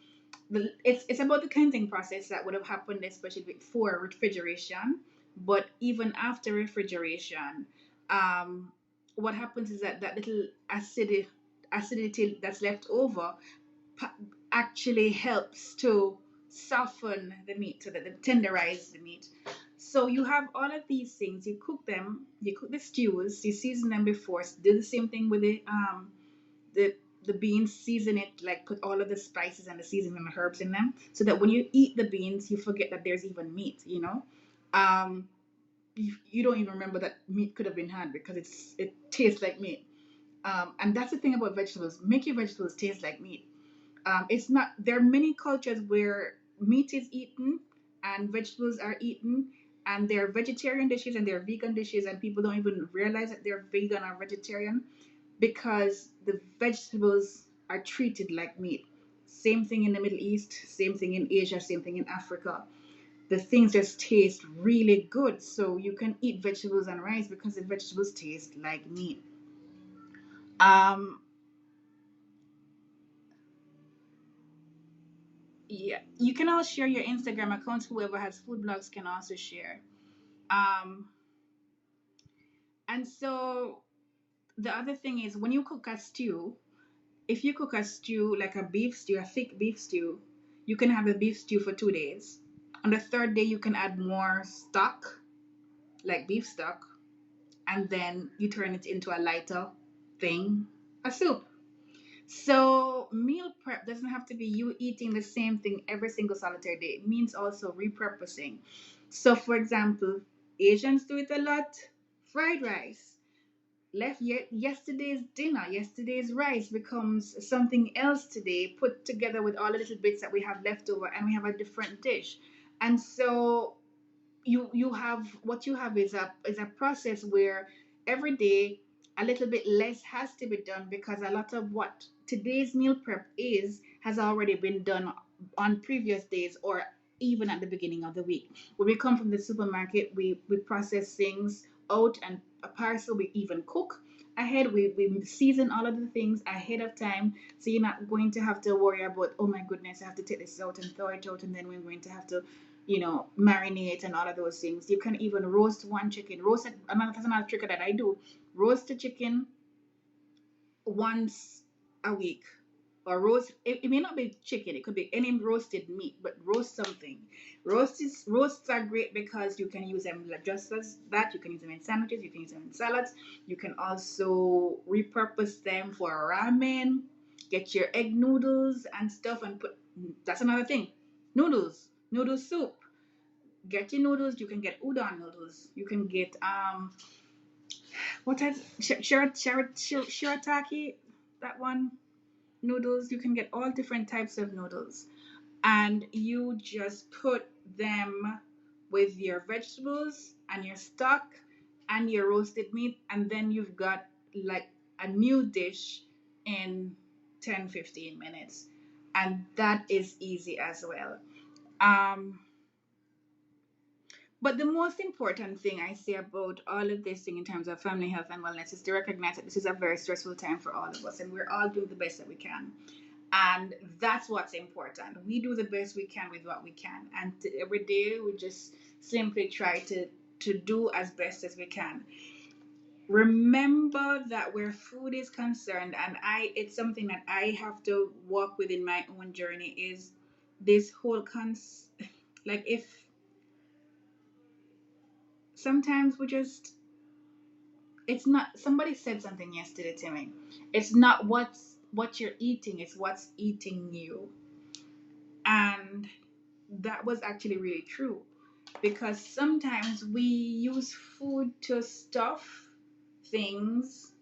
it's about the cleansing process that would have happened especially before refrigeration, but even after refrigeration, um, what happens is that that little acidity that's left over actually helps to soften the meat, so that they tenderize the meat. So you have all of these things. You cook them. You cook the stews. You season them before. Do the same thing with the the beans. Season it, like put all of the spices and the seasoning and the herbs in them, so that when you eat the beans, you forget that there's even meat. You don't even remember that meat could have been had because it tastes like meat. And that's the thing about vegetables. Make your vegetables taste like meat. It's not. There are many cultures where meat is eaten and vegetables are eaten, and there are vegetarian dishes and there are vegan dishes, and people don't even realize that they're vegan or vegetarian because the vegetables are treated like meat. Same thing in the Middle East, same thing in Asia, same thing in Africa. The things just taste really good, so you can eat vegetables and rice because the vegetables taste like meat. Um, yeah, you can all share your Instagram accounts. Whoever has food blogs can also share. Um, and so the other thing is when you cook a stew, if you cook a stew like a beef stew, a thick beef stew, you can have a beef stew for 2 days. On the third day, you can add more stock, like beef stock, and then you turn it into a lighter thing, a soup. So meal prep doesn't have to be you eating the same thing every single solitary day. It means also repurposing. So for example, Asians do it a lot. Fried rice. Left yesterday's dinner, yesterday's rice becomes something else today, put together with all the little bits that we have left over, and we have a different dish. And so you have what you have is a process where every day a little bit less has to be done because a lot of what today's meal prep is has already been done on previous days or even at the beginning of the week. When we come from the supermarket, we process things out and a parcel. We even cook ahead. We season all of the things ahead of time, so you're not going to have to worry about, oh my goodness, I have to take this out and throw it out, and then we're going to have to marinate and all of those things. You can even roast one chicken. Roast it. That's another trick that I do. Roast the chicken once a week. Or roast, it may not be chicken, it could be any roasted meat, but roast something. Roasts are great because you can use them just as that. You can use them in sandwiches, you can use them in salads. You can also repurpose them for ramen. Get your egg noodles and stuff and put. That's another thing. Noodle soup. Get your noodles. You can get udon noodles. You can get what type? Shirataki. That one noodles. You can get all different types of noodles, and you just put them with your vegetables and your stock and your roasted meat, and then you've got like a new dish in 10-15 minutes, and that is easy as well. Um, But the most important thing I say about all of this thing in terms of family health and wellness is to recognize that this is a very stressful time for all of us, and we're all doing the best that we can. And that's what's important. We do the best we can with what we can, and every day we just simply try to do as best as we can. Remember that where food is concerned, and it's something that I have to walk with in my own journey, is this whole like if sometimes we just it's not somebody said something yesterday to me. It's not what you're eating, it's what's eating you. And that was actually really true because sometimes we use food to stuff things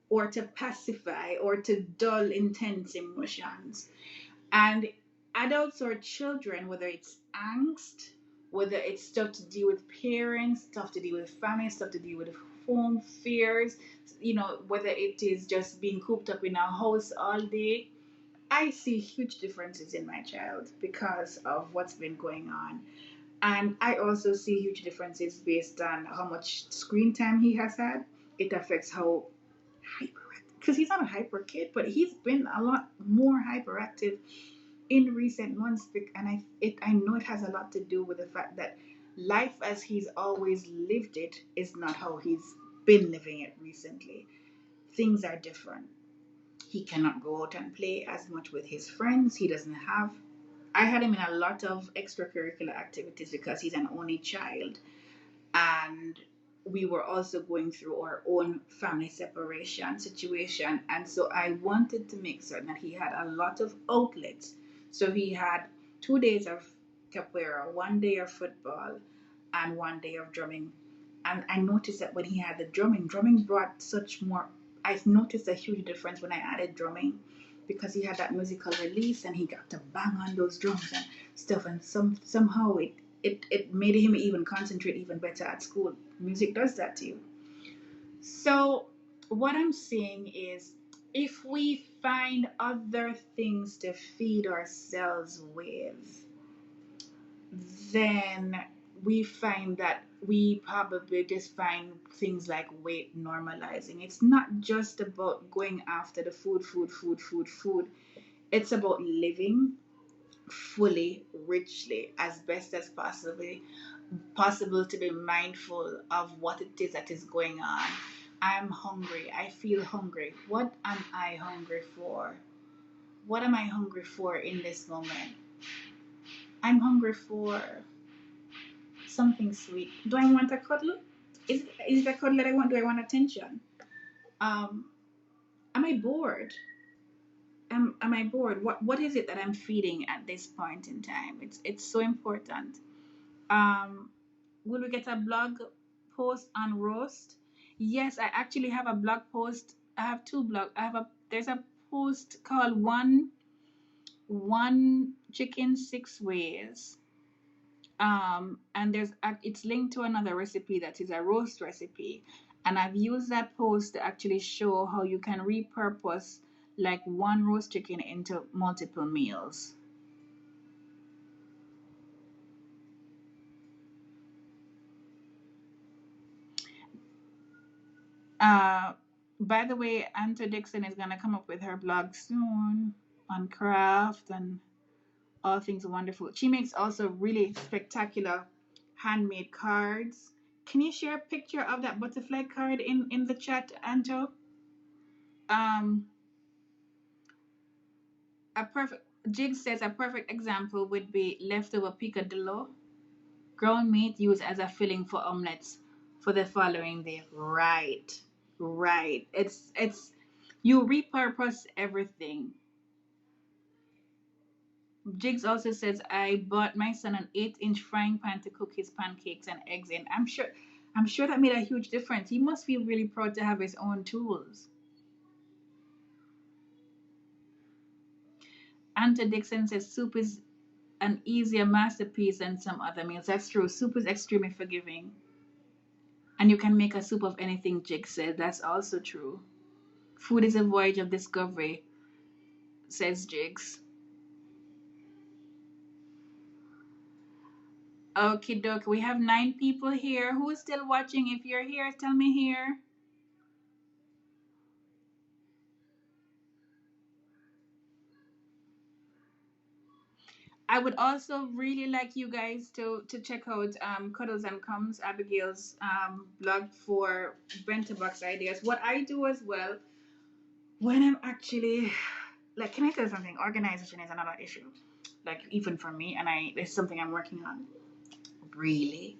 or to pacify or to dull intense emotions. And adults or children, whether it's angst, whether it's stuff to do with parents, stuff to do with family, stuff to do with home fears, whether it is just being cooped up in a house all day, I see huge differences in my child because of what's been going on. And I also see huge differences based on how much screen time he has had. It affects how hyperactive, because he's not a hyper kid, but he's been a lot more hyperactive in recent months, and I know it has a lot to do with the fact that life as he's always lived it is not how he's been living it recently. Things are different. He cannot go out and play as much with his friends. He doesn't have I had him in a lot of extracurricular activities because he's an only child, and we were also going through our own family separation situation, and so I wanted to make certain that he had a lot of outlets. So he had 2 days of capoeira, 1 day of football, and 1 day of drumming. And I noticed that when he had the drumming brought such more. I noticed a huge difference when I added drumming, because he had that musical release and he got to bang on those drums and stuff, and somehow it made him even concentrate even better at school. Music does that to you. So what I'm saying is, if we find other things to feed ourselves with, then we find that we probably just find things like weight normalizing. It's not just about going after the food. It's about living fully, richly, as best as possible, to be mindful of what it is that is going on. I'm hungry. I feel hungry. What am I hungry for? What am I hungry for in this moment? I'm hungry for something sweet. Do I want a cuddle? Is it a cuddle that I want? Do I want attention? Um, am I bored? Am I bored? What is it that I'm feeding at this point in time? It's so important. Um, will we get a blog post on roast? Yes, I actually have a blog post. I have two blog. I have a There's a post called one chicken 6 ways. And it's linked to another recipe that is a roast recipe, and I've used that post to actually show how you can repurpose like one roast chicken into multiple meals. Uh, by the way, Anta Dixon is gonna come up with her blog soon on craft and all things wonderful. She makes also really spectacular handmade cards. Can you share a picture of that butterfly card in the chat, Anto? Um, a perfect Jig says a perfect example would be leftover picadillo, ground meat used as a filling for omelets for the following day. Right, right. It's you repurpose everything. Jigs also says I bought my son an 8-inch frying pan to cook his pancakes and eggs in. I'm sure that made a huge difference. He must feel really proud to have his own tools. Anta Dixon says soup is an easier masterpiece than some other meals. That's true. Soup is extremely forgiving. And you can make a soup of anything, Jig said. That's also true. Food is a voyage of discovery, says Jigs. Okay, doke. We have 9 people here. Who's still watching? If you're here, tell me here. I would also really like you guys to check out Cuddles and Comes, Abigail's blog for bento box ideas. What I do as well when I'm actually like, can I tell you something? Organization is another issue. Like even for me, and it's something I'm working on. Really,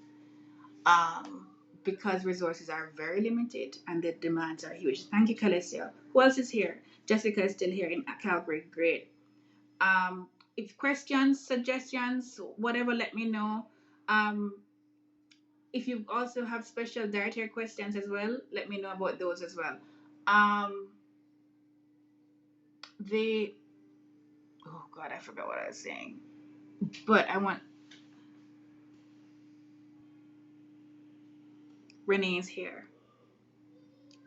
um, because resources are very limited and the demands are huge. Thank you, Calicia. Who else is here? Jessica is still here in Calgary. Great. Um, if questions, suggestions, whatever, let me know. Um, if you also have special dietary questions as well, let me know about those as well. Um, the oh god, I forgot what I was saying, but I want Renee's here.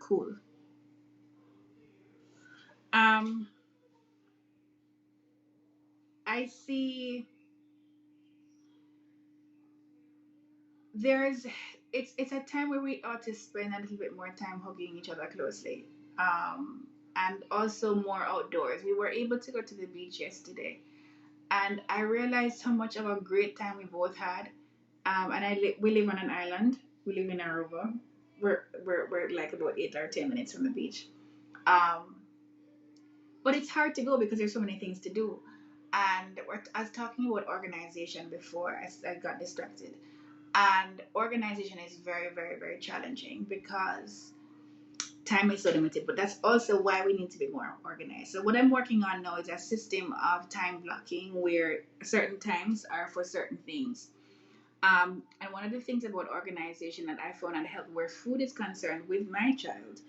Cool. Um, I see there's it's a time where we ought to spend a little bit more time hugging each other closely, and also more outdoors. We were able to go to the beach yesterday, and I realized how much of a great time we both had. And we live on an island. We live in Aruba. We're like about 8 or 10 minutes from the beach. Um, but it's hard to go because there's so many things to do. And I was talking about organization before. I got distracted. And organization is very, very, very challenging because time is so limited, but that's also why we need to be more organized. So what I'm working on now is a system of time blocking where certain times are for certain things. And one of the things about organization that I found and helped where food is concerned with my child,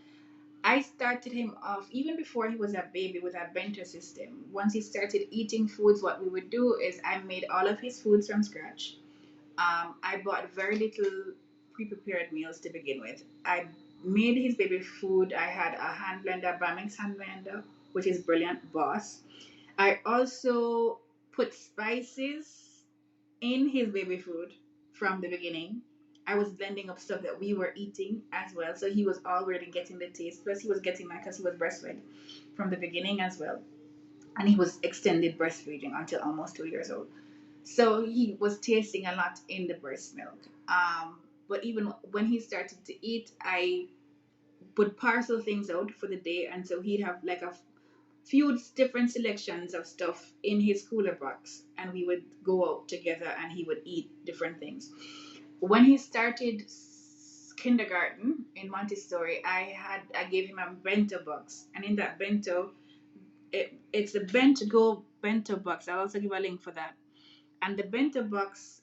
I started him off even before he was a baby with a bento system. Once he started eating foods, what we would do is I made all of his foods from scratch. I bought very little pre-prepared meals to begin with. I made his baby food. I had a hand blender, Bamix hand blender, which is brilliant, boss. I also put spices in his baby food from the beginning. I was blending up stuff that we were eating as well, so he was already getting the taste. Plus, he was getting that because he was breastfed from the beginning as well, and he was extended breastfeeding until almost 2 years old. So he was tasting a lot in the breast milk. But even when he started to eat, I would parcel things out for the day, and so he'd have like a few different selections of stuff in his cooler box, and we would go out together, and he would eat different things. When he started kindergarten in Montessori, I gave him a bento box, and in that bento, it's the bento box. I'll also give a link for that. And the bento box,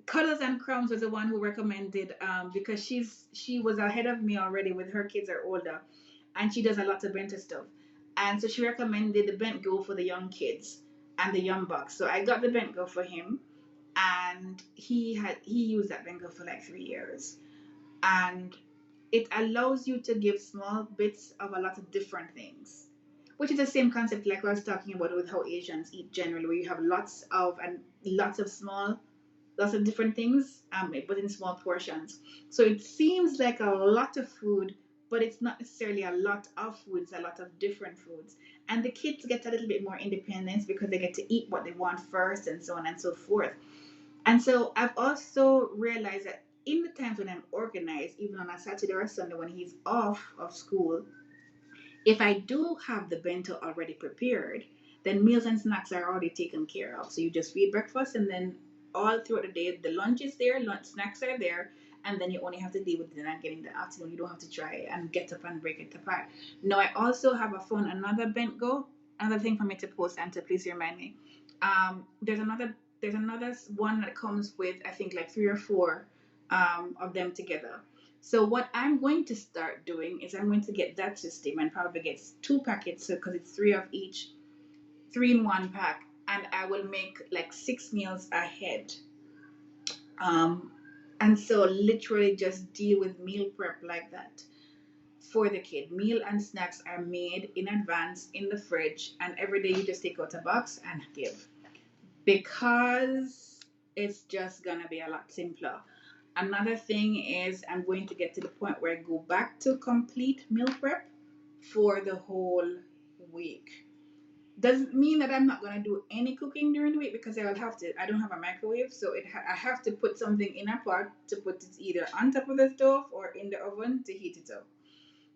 Cuddles and Crumbs was the one who recommended, because she was ahead of me already with her kids are older, and she does a lot of bento stuff, and so she recommended the bent go for the young kids and the young bucks. So I got the bent go for him, and he used that bent go for like 3 years, and it allows you to give small bits of a lot of different things, which is the same concept like I was talking about with how Asians eat generally, where you have lots of small lots of different things, but in small portions. So it seems like a lot of food, but it's not necessarily a lot of food. It's a lot of different foods. And the kids get a little bit more independence because they get to eat what they want first and so on and so forth. And so I've also realized that in the times when I'm organized, even on a Saturday or a Sunday when he's off of school, if I do have the bento already prepared, then meals and snacks are already taken care of. So you just feed breakfast, and then all throughout the day, the lunch is there, lunch snacks are there, and then you only have to deal with dinner again in the afternoon. You don't have to try and get up and break it apart. Now I also have a phone, another bent go, another thing for me to post and to please remind me. There's another one that comes with I think like three or four of them together. So what I'm going to start doing is I'm going to get that system and probably get 2 packets, so because it's three of each, three in one pack, and I will make like 6 meals ahead. Um, and so literally just deal with meal prep like that for the kid. Meal and snacks are made in advance in the fridge, and every day you just take out a box and give, because it's just gonna be a lot simpler. Another thing is I'm going to get to the point where I go back to complete meal prep for the whole week. Doesn't mean that I'm not gonna do any cooking during the week because I will have to. I don't have a microwave, so I have to put something in a pot to put it either on top of the stove or in the oven to heat it up.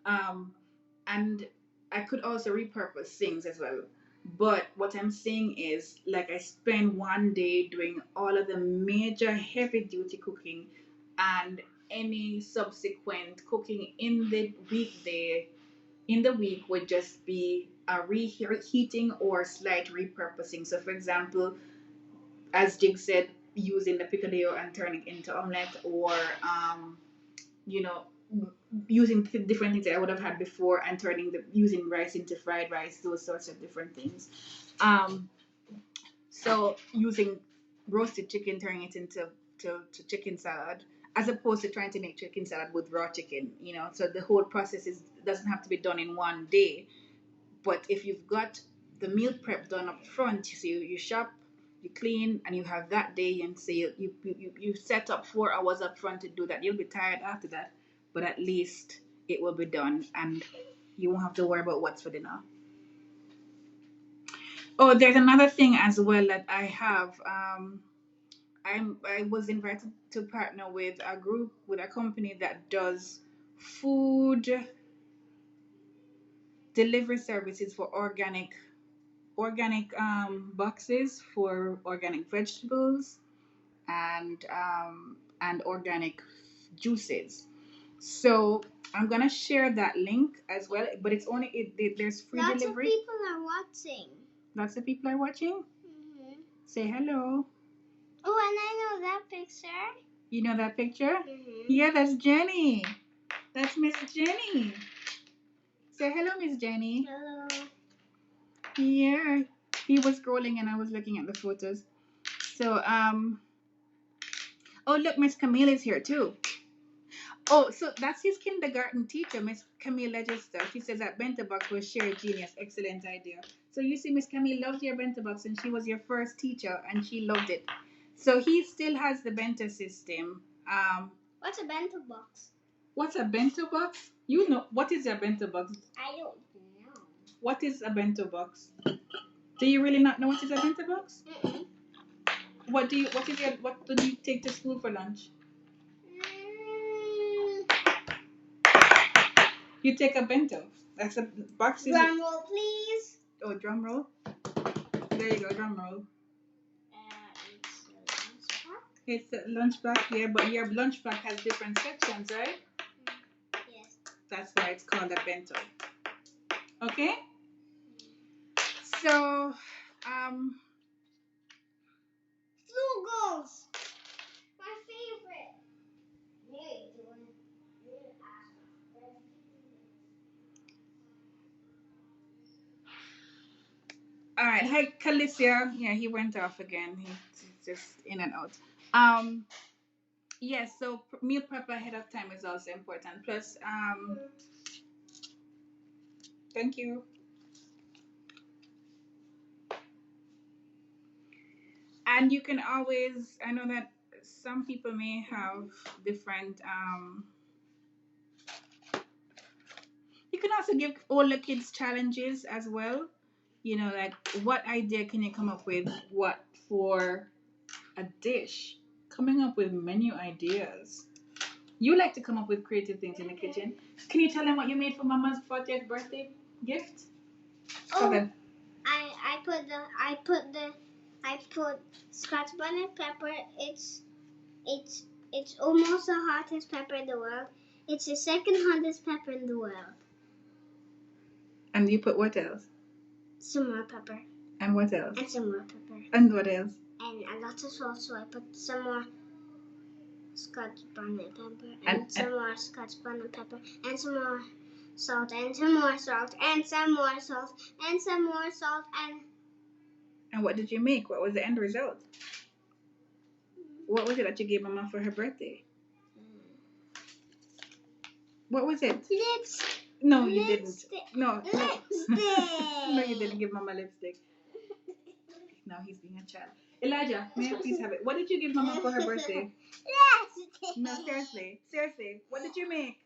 Um, and I could also repurpose things as well. But what I'm saying is, like, I spend one day doing all of the major heavy duty cooking, and any subsequent cooking in the weekday, in the week, would just be a reheating or slight repurposing. So, for example, as Jig said, using the picadillo and turning it into omelette, or you know, using different things that I would have had before and turning the using rice into fried rice, those sorts of different things. Um, so using roasted chicken, turning it into to chicken salad, as opposed to trying to make chicken salad with raw chicken. So the whole process doesn't have to be done in one day. But if you've got the meal prep done up front, so you shop, you clean, and you have that day, and say you set up 4 hours up front to do that. You'll be tired after that, but at least it will be done, and you won't have to worry about what's for dinner. Oh, there's another thing as well that I have. I was invited to partner with a company that does food delivery services for organic organic boxes for organic vegetables and organic juices. So I'm gonna share that link as well, but it's only there's free delivery. Lots of people are watching. Lots of people are watching. Say hello. Oh, and I know that picture. You know that picture? Yeah, that's Jenny. That's Miss Jenny. Say hello, Miss Jenny. Hello. Yeah, he was scrolling and I was looking at the photos. So oh look, Miss Camille is here too. Oh, so that's his kindergarten teacher, Miss Camille Legister. She says that bento box was sheer genius. Excellent idea. So you see, Miss Camille loved your bento box and she was your first teacher and she loved it. So he still has the bento system. What's a bento box? What's a bento box? You know, what is a bento box? I don't know. What is a bento box? Do you really not know what is a bento box? Mm-mm. What do you take to school for lunch? You take a bento. That's a box. Drum roll, please. Oh, drum roll. There you go, drum roll. It's a lunch pack, yeah, but your lunch pack has different sections, right? Yes. That's why it's called a bento. Okay? So, Flugels. My favorite. all right. Hi, Calicia. Yeah, he went off again. He's just in and out. Yes, so meal prep ahead of time is also important. Plus, thank you. And you can always, I know that some people may have different, you can also give all the kids challenges as well. You know, like what idea can you come up with? What for a dish? Coming up with menu ideas. You like to come up with creative things in the kitchen. Can you tell them what you made for Mama's 40th birthday gift? Oh, I put Scotch bonnet pepper. It's almost the hottest pepper in the world. It's the second hottest pepper in the world. And you put what else? Some more pepper. And what else? And some more pepper. And what else? And a lot of salt, so I put some more Scotch bonnet pepper and some more Scotch bonnet pepper and some more salt and some more salt and some more salt and some more salt and. And what did you make? What was the end result? What was it that you gave Mama for her birthday? What was it? Lipstick. No, you Lipstick. didn't. No. Lipstick. No, you didn't give Mama lipstick. Now he's being a child. Elijah, may I please have it? What did you give Mama for her birthday? Lipstick. No, seriously. Seriously. What did you make?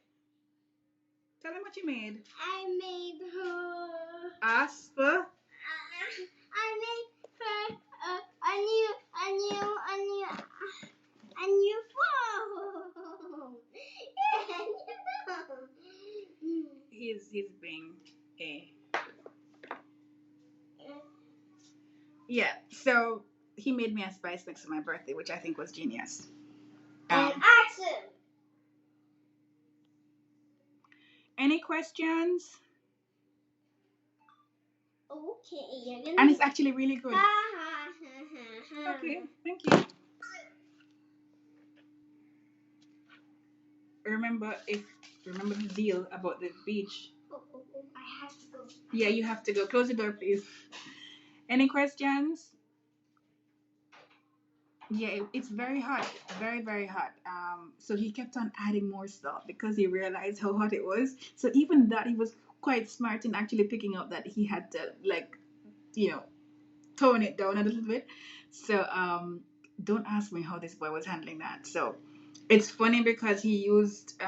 Tell them what you made. I made her. Aspa. I made her a new phone. He's being a. Yeah. So he made me a spice mix for my birthday, which I think was genius. And action. Any questions? Okay. And it's actually really good. Okay, thank you. Remember the deal about the beach. I have to go. Yeah, you have to go. Close the door, please. Any questions? Yeah, it's very hot, very very hot. So he kept on adding more stuff because he realized how hot it was. So even that, he was quite smart in actually picking up that he had to tone it down a little bit. So don't ask me how this boy was handling that. So it's funny because he used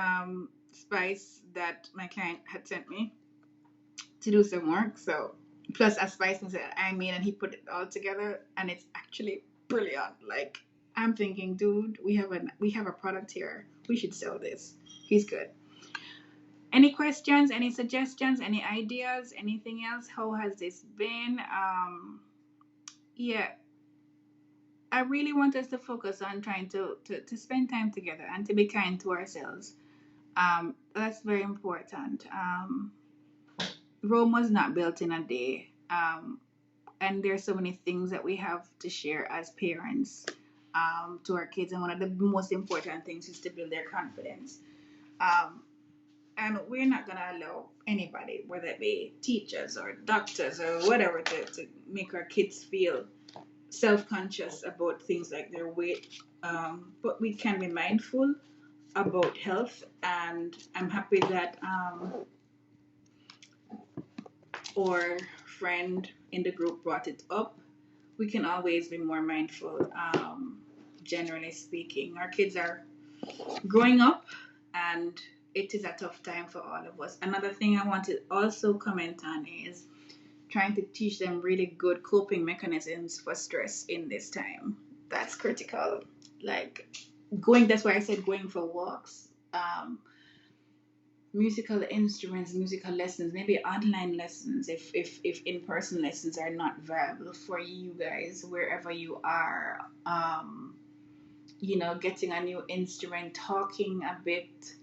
spice that my client had sent me to do some work. So plus a spice that I made, and he put it all together, and it's actually brilliant. Like I'm thinking, dude, we have a product here. We should sell this. He's good. Any questions, any suggestions, any ideas, anything else? How has this been? Yeah, I really want us to focus on trying to spend time together and to be kind to ourselves. That's very important. Rome was not built in a day. And there's so many things that we have to share as parents to our kids. And one of the most important things is to build their confidence. Um, and we're not going to allow anybody, whether it be teachers or doctors or whatever, to make our kids feel self-conscious about things like their weight. But we can be mindful about health, and I'm happy that our friend in the group brought it up. We can always be more mindful. Generally speaking, our kids are growing up, and it is a tough time for all of us. Another thing I want to also comment on is trying to teach them really good coping mechanisms for stress in this time. That's critical. Like that's why I said going for walks, musical instruments, musical lessons, maybe online lessons if in-person lessons are not viable for you guys wherever you are. Getting a new instrument, talking a bit,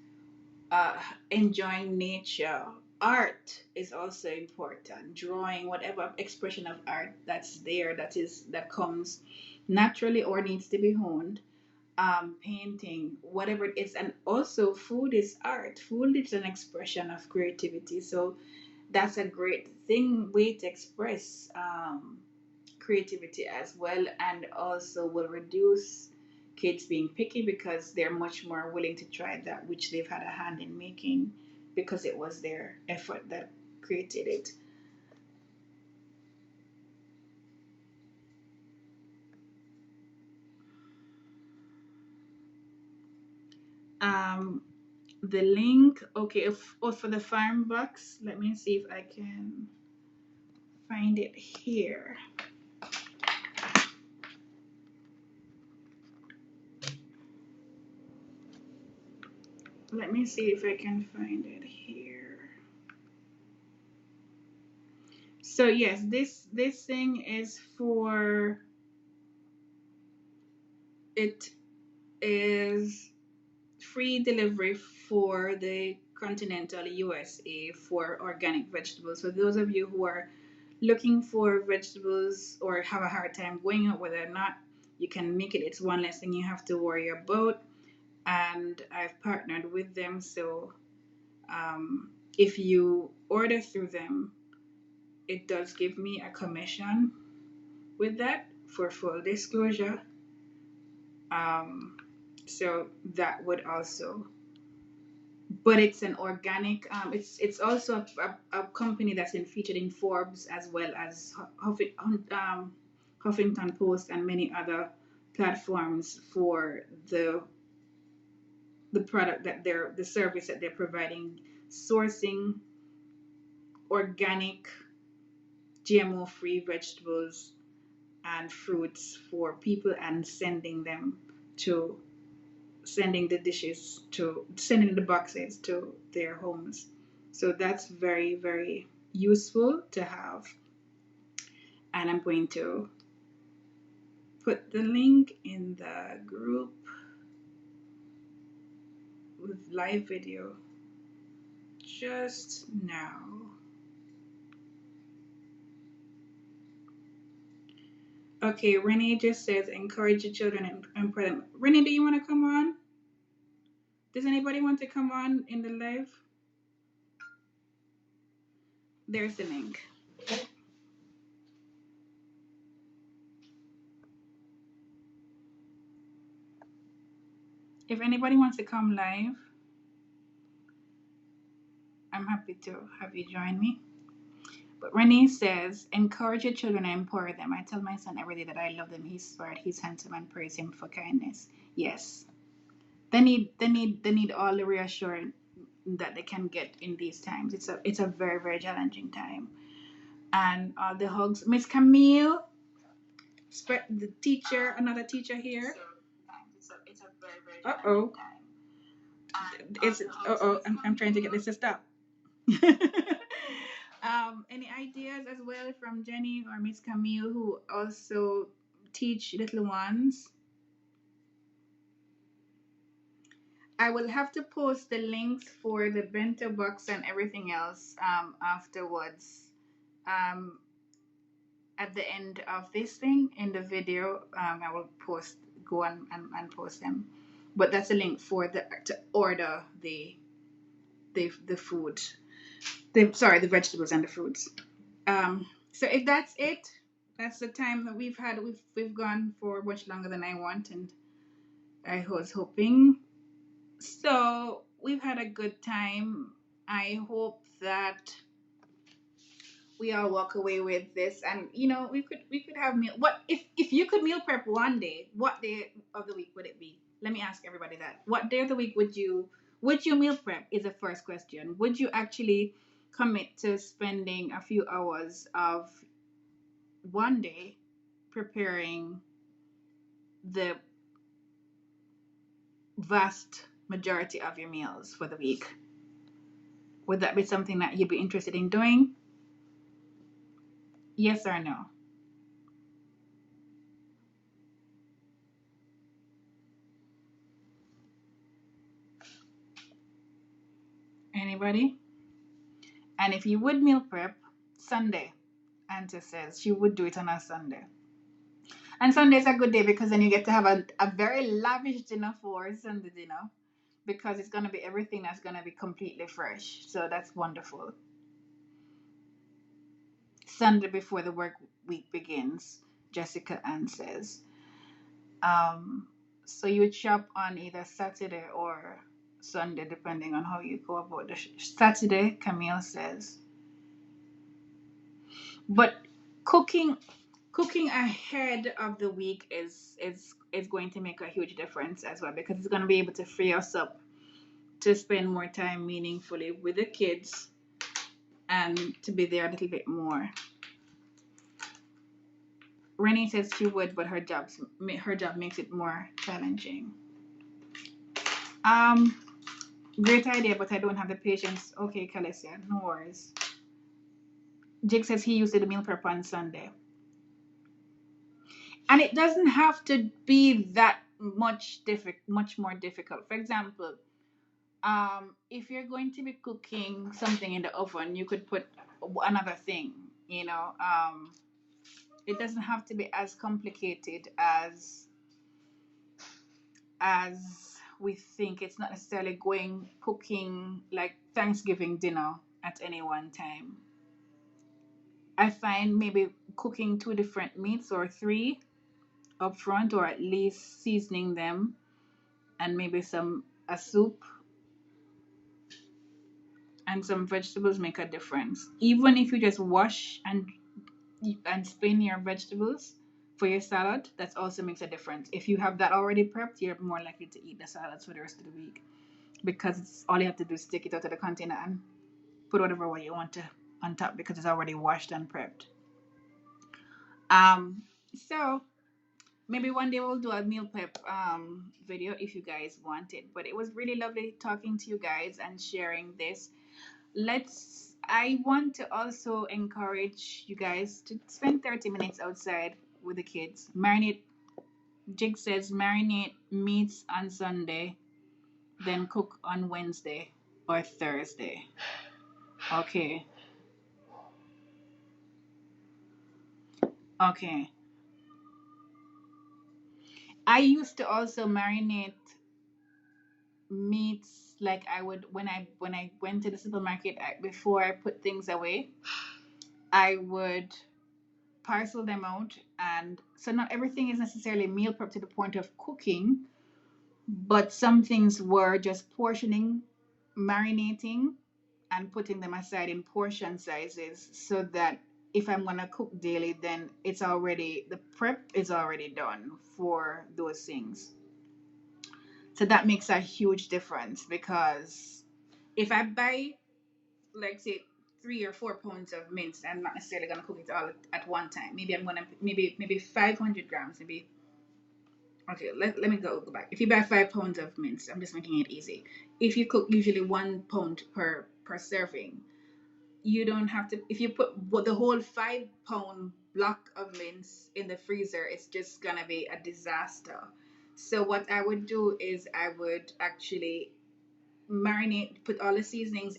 enjoying nature. Art is also important. Drawing, whatever expression of art that's there, that comes naturally or needs to be honed. Painting, whatever it is, and also food is art. Food is an expression of creativity. So that's a great way to express creativity as well, and also will reduce kids being picky because they're much more willing to try that which they've had a hand in making because it was their effort that created it. Um, the link, okay, for the farm box, let me see if I can find it here. Let me see if I can find it here. So yes, this thing is for, it is free delivery for the continental USA for organic vegetables. So those of you who are looking for vegetables or have a hard time going out whether or not you can make it, it's one less thing you have to worry about. And I've partnered with them, so if you order through them, it does give me a commission with that for full disclosure. So that would also, but it's an organic. It's also a company that's been featured in Forbes as well as Huffington Post and many other platforms for the product that the service that they're providing, sourcing organic, GMO-free vegetables and fruits for people and sending the boxes to their homes. So that's very, very useful to have. And I'm going to put the link in the group with live video just now. Okay, Renee just says encourage your children and empower them. Renee, do you want to come on? Does anybody want to come on in the live? There's the link. If anybody wants to come live, I'm happy to have you join me. But Renee says, encourage your children and empower them. I tell my son every day that I love him. He's smart, he's handsome, and praise him for kindness. Yes. They need all the reassurance that they can get in these times. It's a very, very challenging time. And all the hugs. Miss Camille, the teacher, another teacher here. It's a very, very challenging time. it's I'm trying to get this to stop. Any ideas as well from Jenny or Miss Camille, who also teach little ones? I will have to post the links for the bento box and everything else afterwards. Um, at the end of this thing in the video, I will go and post them. But that's a link for to order the food. The vegetables and the fruits. So if that's it, that's the time that we've had. We've gone for much longer than I want, and I was hoping. So we've had a good time. I hope that we all walk away with this, and we could have meal. What if you could meal prep one day? What day of the week would it be? Let me ask everybody that. What day of the week would you meal prep? Is the first question. Would you actually commit to spending a few hours of one day preparing the vast majority of your meals for the week? Would that be something that you'd be interested in doing? Yes or no? Anybody? And if you would meal prep Sunday, Auntie says she would do it on a Sunday. And Sunday is a good day because then you get to have a very lavish dinner for Sunday dinner, because it's going to be everything that's going to be completely fresh. So that's wonderful. Sunday before the work week begins, Jessica Ann says. Um, so you would shop on either Saturday or Sunday, depending on how you go about the Saturday, Camille says. But cooking ahead of the week is going to make a huge difference as well, because it's going to be able to free us up to spend more time meaningfully with the kids and to be there a little bit more. Renee says she would, but her job makes it more challenging. Great idea, but I don't have the patience. Okay, Calesia, no worries. Jake says he used the meal prep on Sunday. And it doesn't have to be that much more difficult. For example, if you're going to be cooking something in the oven, you could put another thing. It doesn't have to be as complicated as we think. It's not necessarily cooking like Thanksgiving dinner at any one time. I find maybe cooking 2 different meats or 3 up front, or at least seasoning them, and maybe a soup and some vegetables make a difference. Even if you just wash and spin your vegetables for your salad, that also makes a difference. If you have that already prepped, you're more likely to eat the salads for the rest of the week, because all you have to do is take it out of the container and put whatever way you want to on top, because it's already washed and prepped. So maybe one day we'll do a meal prep video if you guys want it. But it was really lovely talking to you guys and sharing this. I want to also encourage you guys to spend 30 minutes outside with the kids. Jig says marinate meats on Sunday, then cook on Wednesday or Thursday. Okay. Okay. I used to also marinate meats like I would when I went to the supermarket. Before I put things away, I would parcel them out, and so not everything is necessarily meal prep to the point of cooking, but some things were just portioning, marinating, and putting them aside in portion sizes, so that if I'm gonna cook daily, then the prep is already done for those things. So that makes a huge difference, because if I buy, like, say, 3 or 4 pounds of mince, I'm not necessarily gonna cook it all at one time. Maybe I'm gonna maybe 500 grams, maybe Okay, let me go back. If you buy 5 pounds of mince, I'm just making it easy. If you cook usually 1 pound per serving, you don't have to. If you put the whole 5 pound block of mince in the freezer, it's just gonna be a disaster. So what I would do is I would actually marinate, put all the seasonings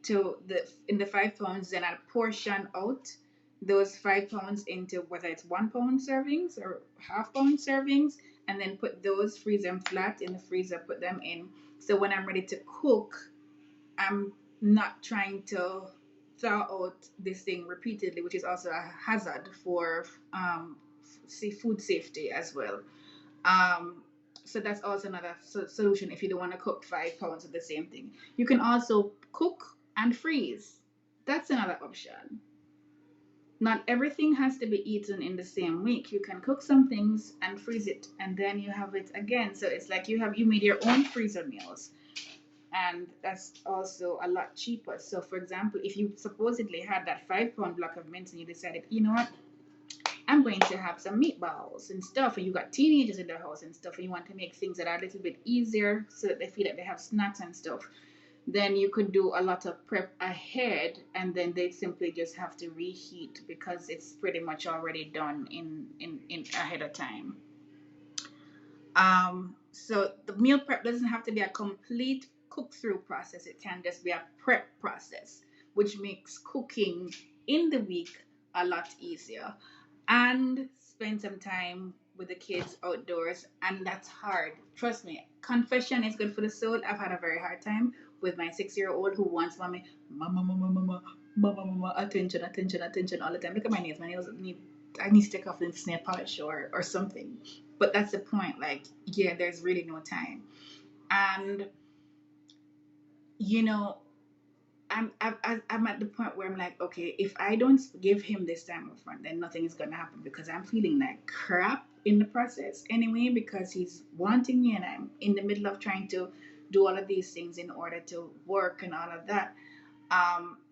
to the 5 pounds, then I portion out those 5 pounds into whether it's 1 pound servings or half-pound servings, and then put those, freeze them flat in the freezer, put them in. So when I'm ready to cook, I'm not trying to thaw out this thing repeatedly, which is also a hazard for food safety as well. Um, so that's also another solution if you don't want to cook 5 pounds of the same thing. You can also cook and freeze. That's another option. Not everything has to be eaten in the same week. You can cook some things and freeze it, and then you have it again. So it's like you made your own freezer meals, and that's also a lot cheaper. So, for example, if you supposedly had that 5 pound block of mince and you decided, you know what, I'm going to have some meatballs and stuff, and you got teenagers in the house and stuff, and you want to make things that are a little bit easier so that they feel like they have snacks and stuff, then you could do a lot of prep ahead, and then they simply just have to reheat because it's pretty much already done in ahead of time. So the meal prep doesn't have to be a complete cook through process. It can just be a prep process, which makes cooking in the week a lot easier. And spend some time with the kids outdoors, and that's hard. Trust me, confession is good for the soul. I've had a very hard time with my 6-year-old who wants mommy, mama, mama, mama, mama, mama, attention, attention, attention all the time. Look at my nails. My nails need, I need to take off the nail polish or something. But that's the point. Like, yeah, there's really no time. And, you know, I'm at the point where I'm like, okay, if I don't give him this time up front, then nothing is going to happen because I'm feeling like crap in the process anyway because he's wanting me and I'm in the middle of trying to do all of these things in order to work and all of that.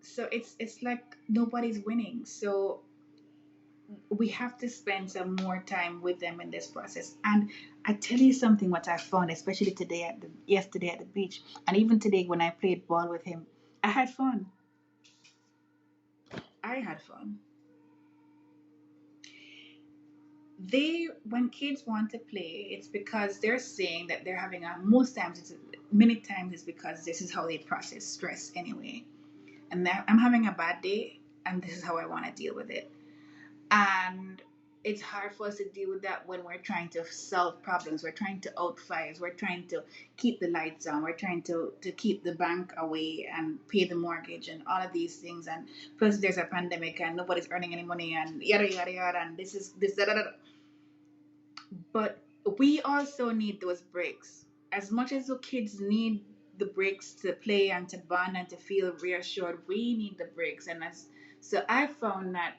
So it's like nobody's winning. So we have to spend some more time with them in this process. And I tell you something what I found, especially yesterday at the beach, and even today when I played ball with him, I had fun. I had fun. When kids want to play, it's because they're saying that they're having a, most times it's many times it's because this is how they process stress anyway. And I'm having a bad day, and this is how I want to deal with it. And it's hard for us to deal with that when we're trying to solve problems. We're trying to out fires. We're trying to keep the lights on. We're trying to keep the bank away and pay the mortgage and all of these things. And plus, there's a pandemic and nobody's earning any money and yada yada yada. And this is this da da da. But we also need those breaks. As much as the kids need the breaks to play and to bond and to feel reassured, we need the breaks. And so I found that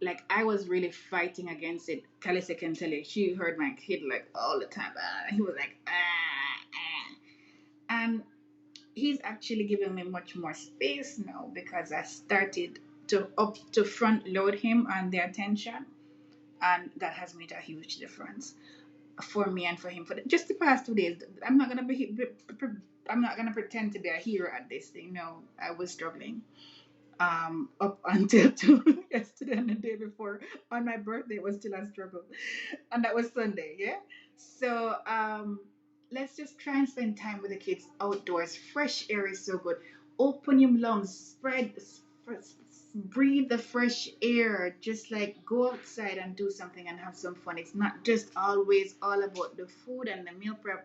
like I was really fighting against it. Kalisa can tell you, she heard my kid like all the time. He was like, and he's actually giving me much more space now because I started to front load him on the attention, and that has made a huge difference for me and for him for just the past 2 days. I'm not gonna pretend to be a hero at this thing. No, I was struggling up until yesterday and the day before. On my birthday, it was still a struggle, and that was Sunday. Yeah, so let's just try and spend time with the kids outdoors. Fresh air is so good. Open your lungs, breathe the fresh air. Just like go outside and do something and have some fun. It's not just always all about the food and the meal prep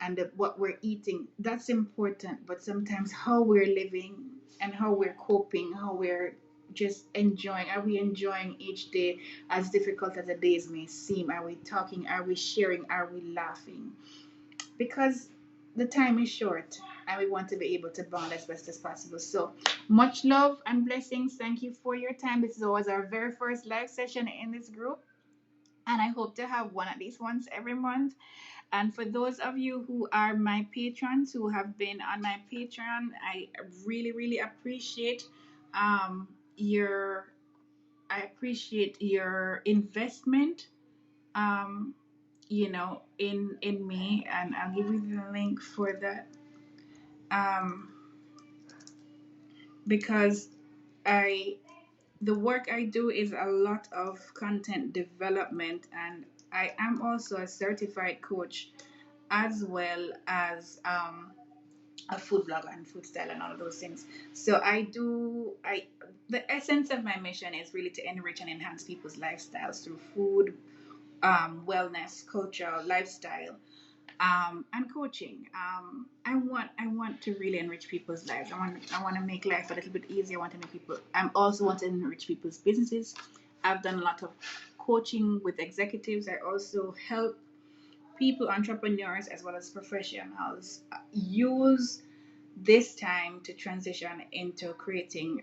and what we're eating. That's important, but sometimes how we're living and how we're coping, how we're just enjoying. Are we enjoying each day as difficult as the days may seem? Are we talking? Are we sharing? Are we laughing? Because the time is short and we want to be able to bond as best as possible. So much love and blessings. Thank you for your time. This was our very first live session in this group, and I hope to have one at least once every month. And for those of you who are my patrons, who have been on my Patreon, I really, really appreciate um, your I appreciate your investment. Um, in me, and I'll give you the link for that. Um, because I the work I do is a lot of content development, and I am also a certified coach, as well as a food blogger and food style and all of those things. So the essence of my mission is really to enrich and enhance people's lifestyles through food, wellness, culture, lifestyle, and coaching. I want to really enrich people's lives. I want to make life a little bit easier. I want to make people. I also want to enrich people's businesses. I've done a lot of coaching with executives. I also help people, entrepreneurs as well as professionals, use this time to transition into creating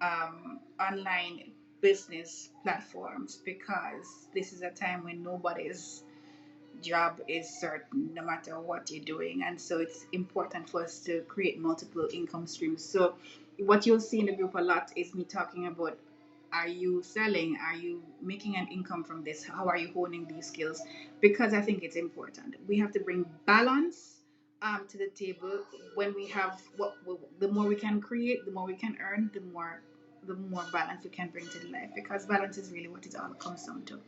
online business platforms, because this is a time when nobody's job is certain no matter what you're doing, and so it's important for us to create multiple income streams. So what you'll see in the group a lot is me talking about, are you selling, are you making an income from this, how are you honing these skills, because I think it's important. We have to bring balance to the table. When we have the more we can create, the more we can earn, the more balance we can bring to the life, because balance is really what it all comes down to.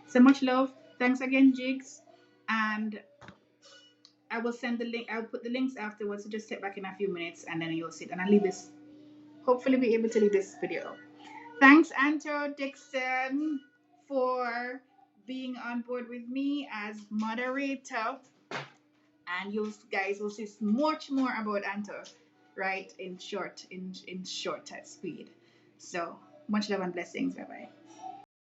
So much love. Thanks again, Jigs. And I will send the link. I'll put the links afterwards. So just step back in a few minutes, and then you'll see it. And I'll leave this. Hopefully, be able to leave this video. Thanks, Anto Dixon, for being on board with me as moderator. And you guys will see much more about Anto, right? In short speed. So much love and blessings. Bye bye.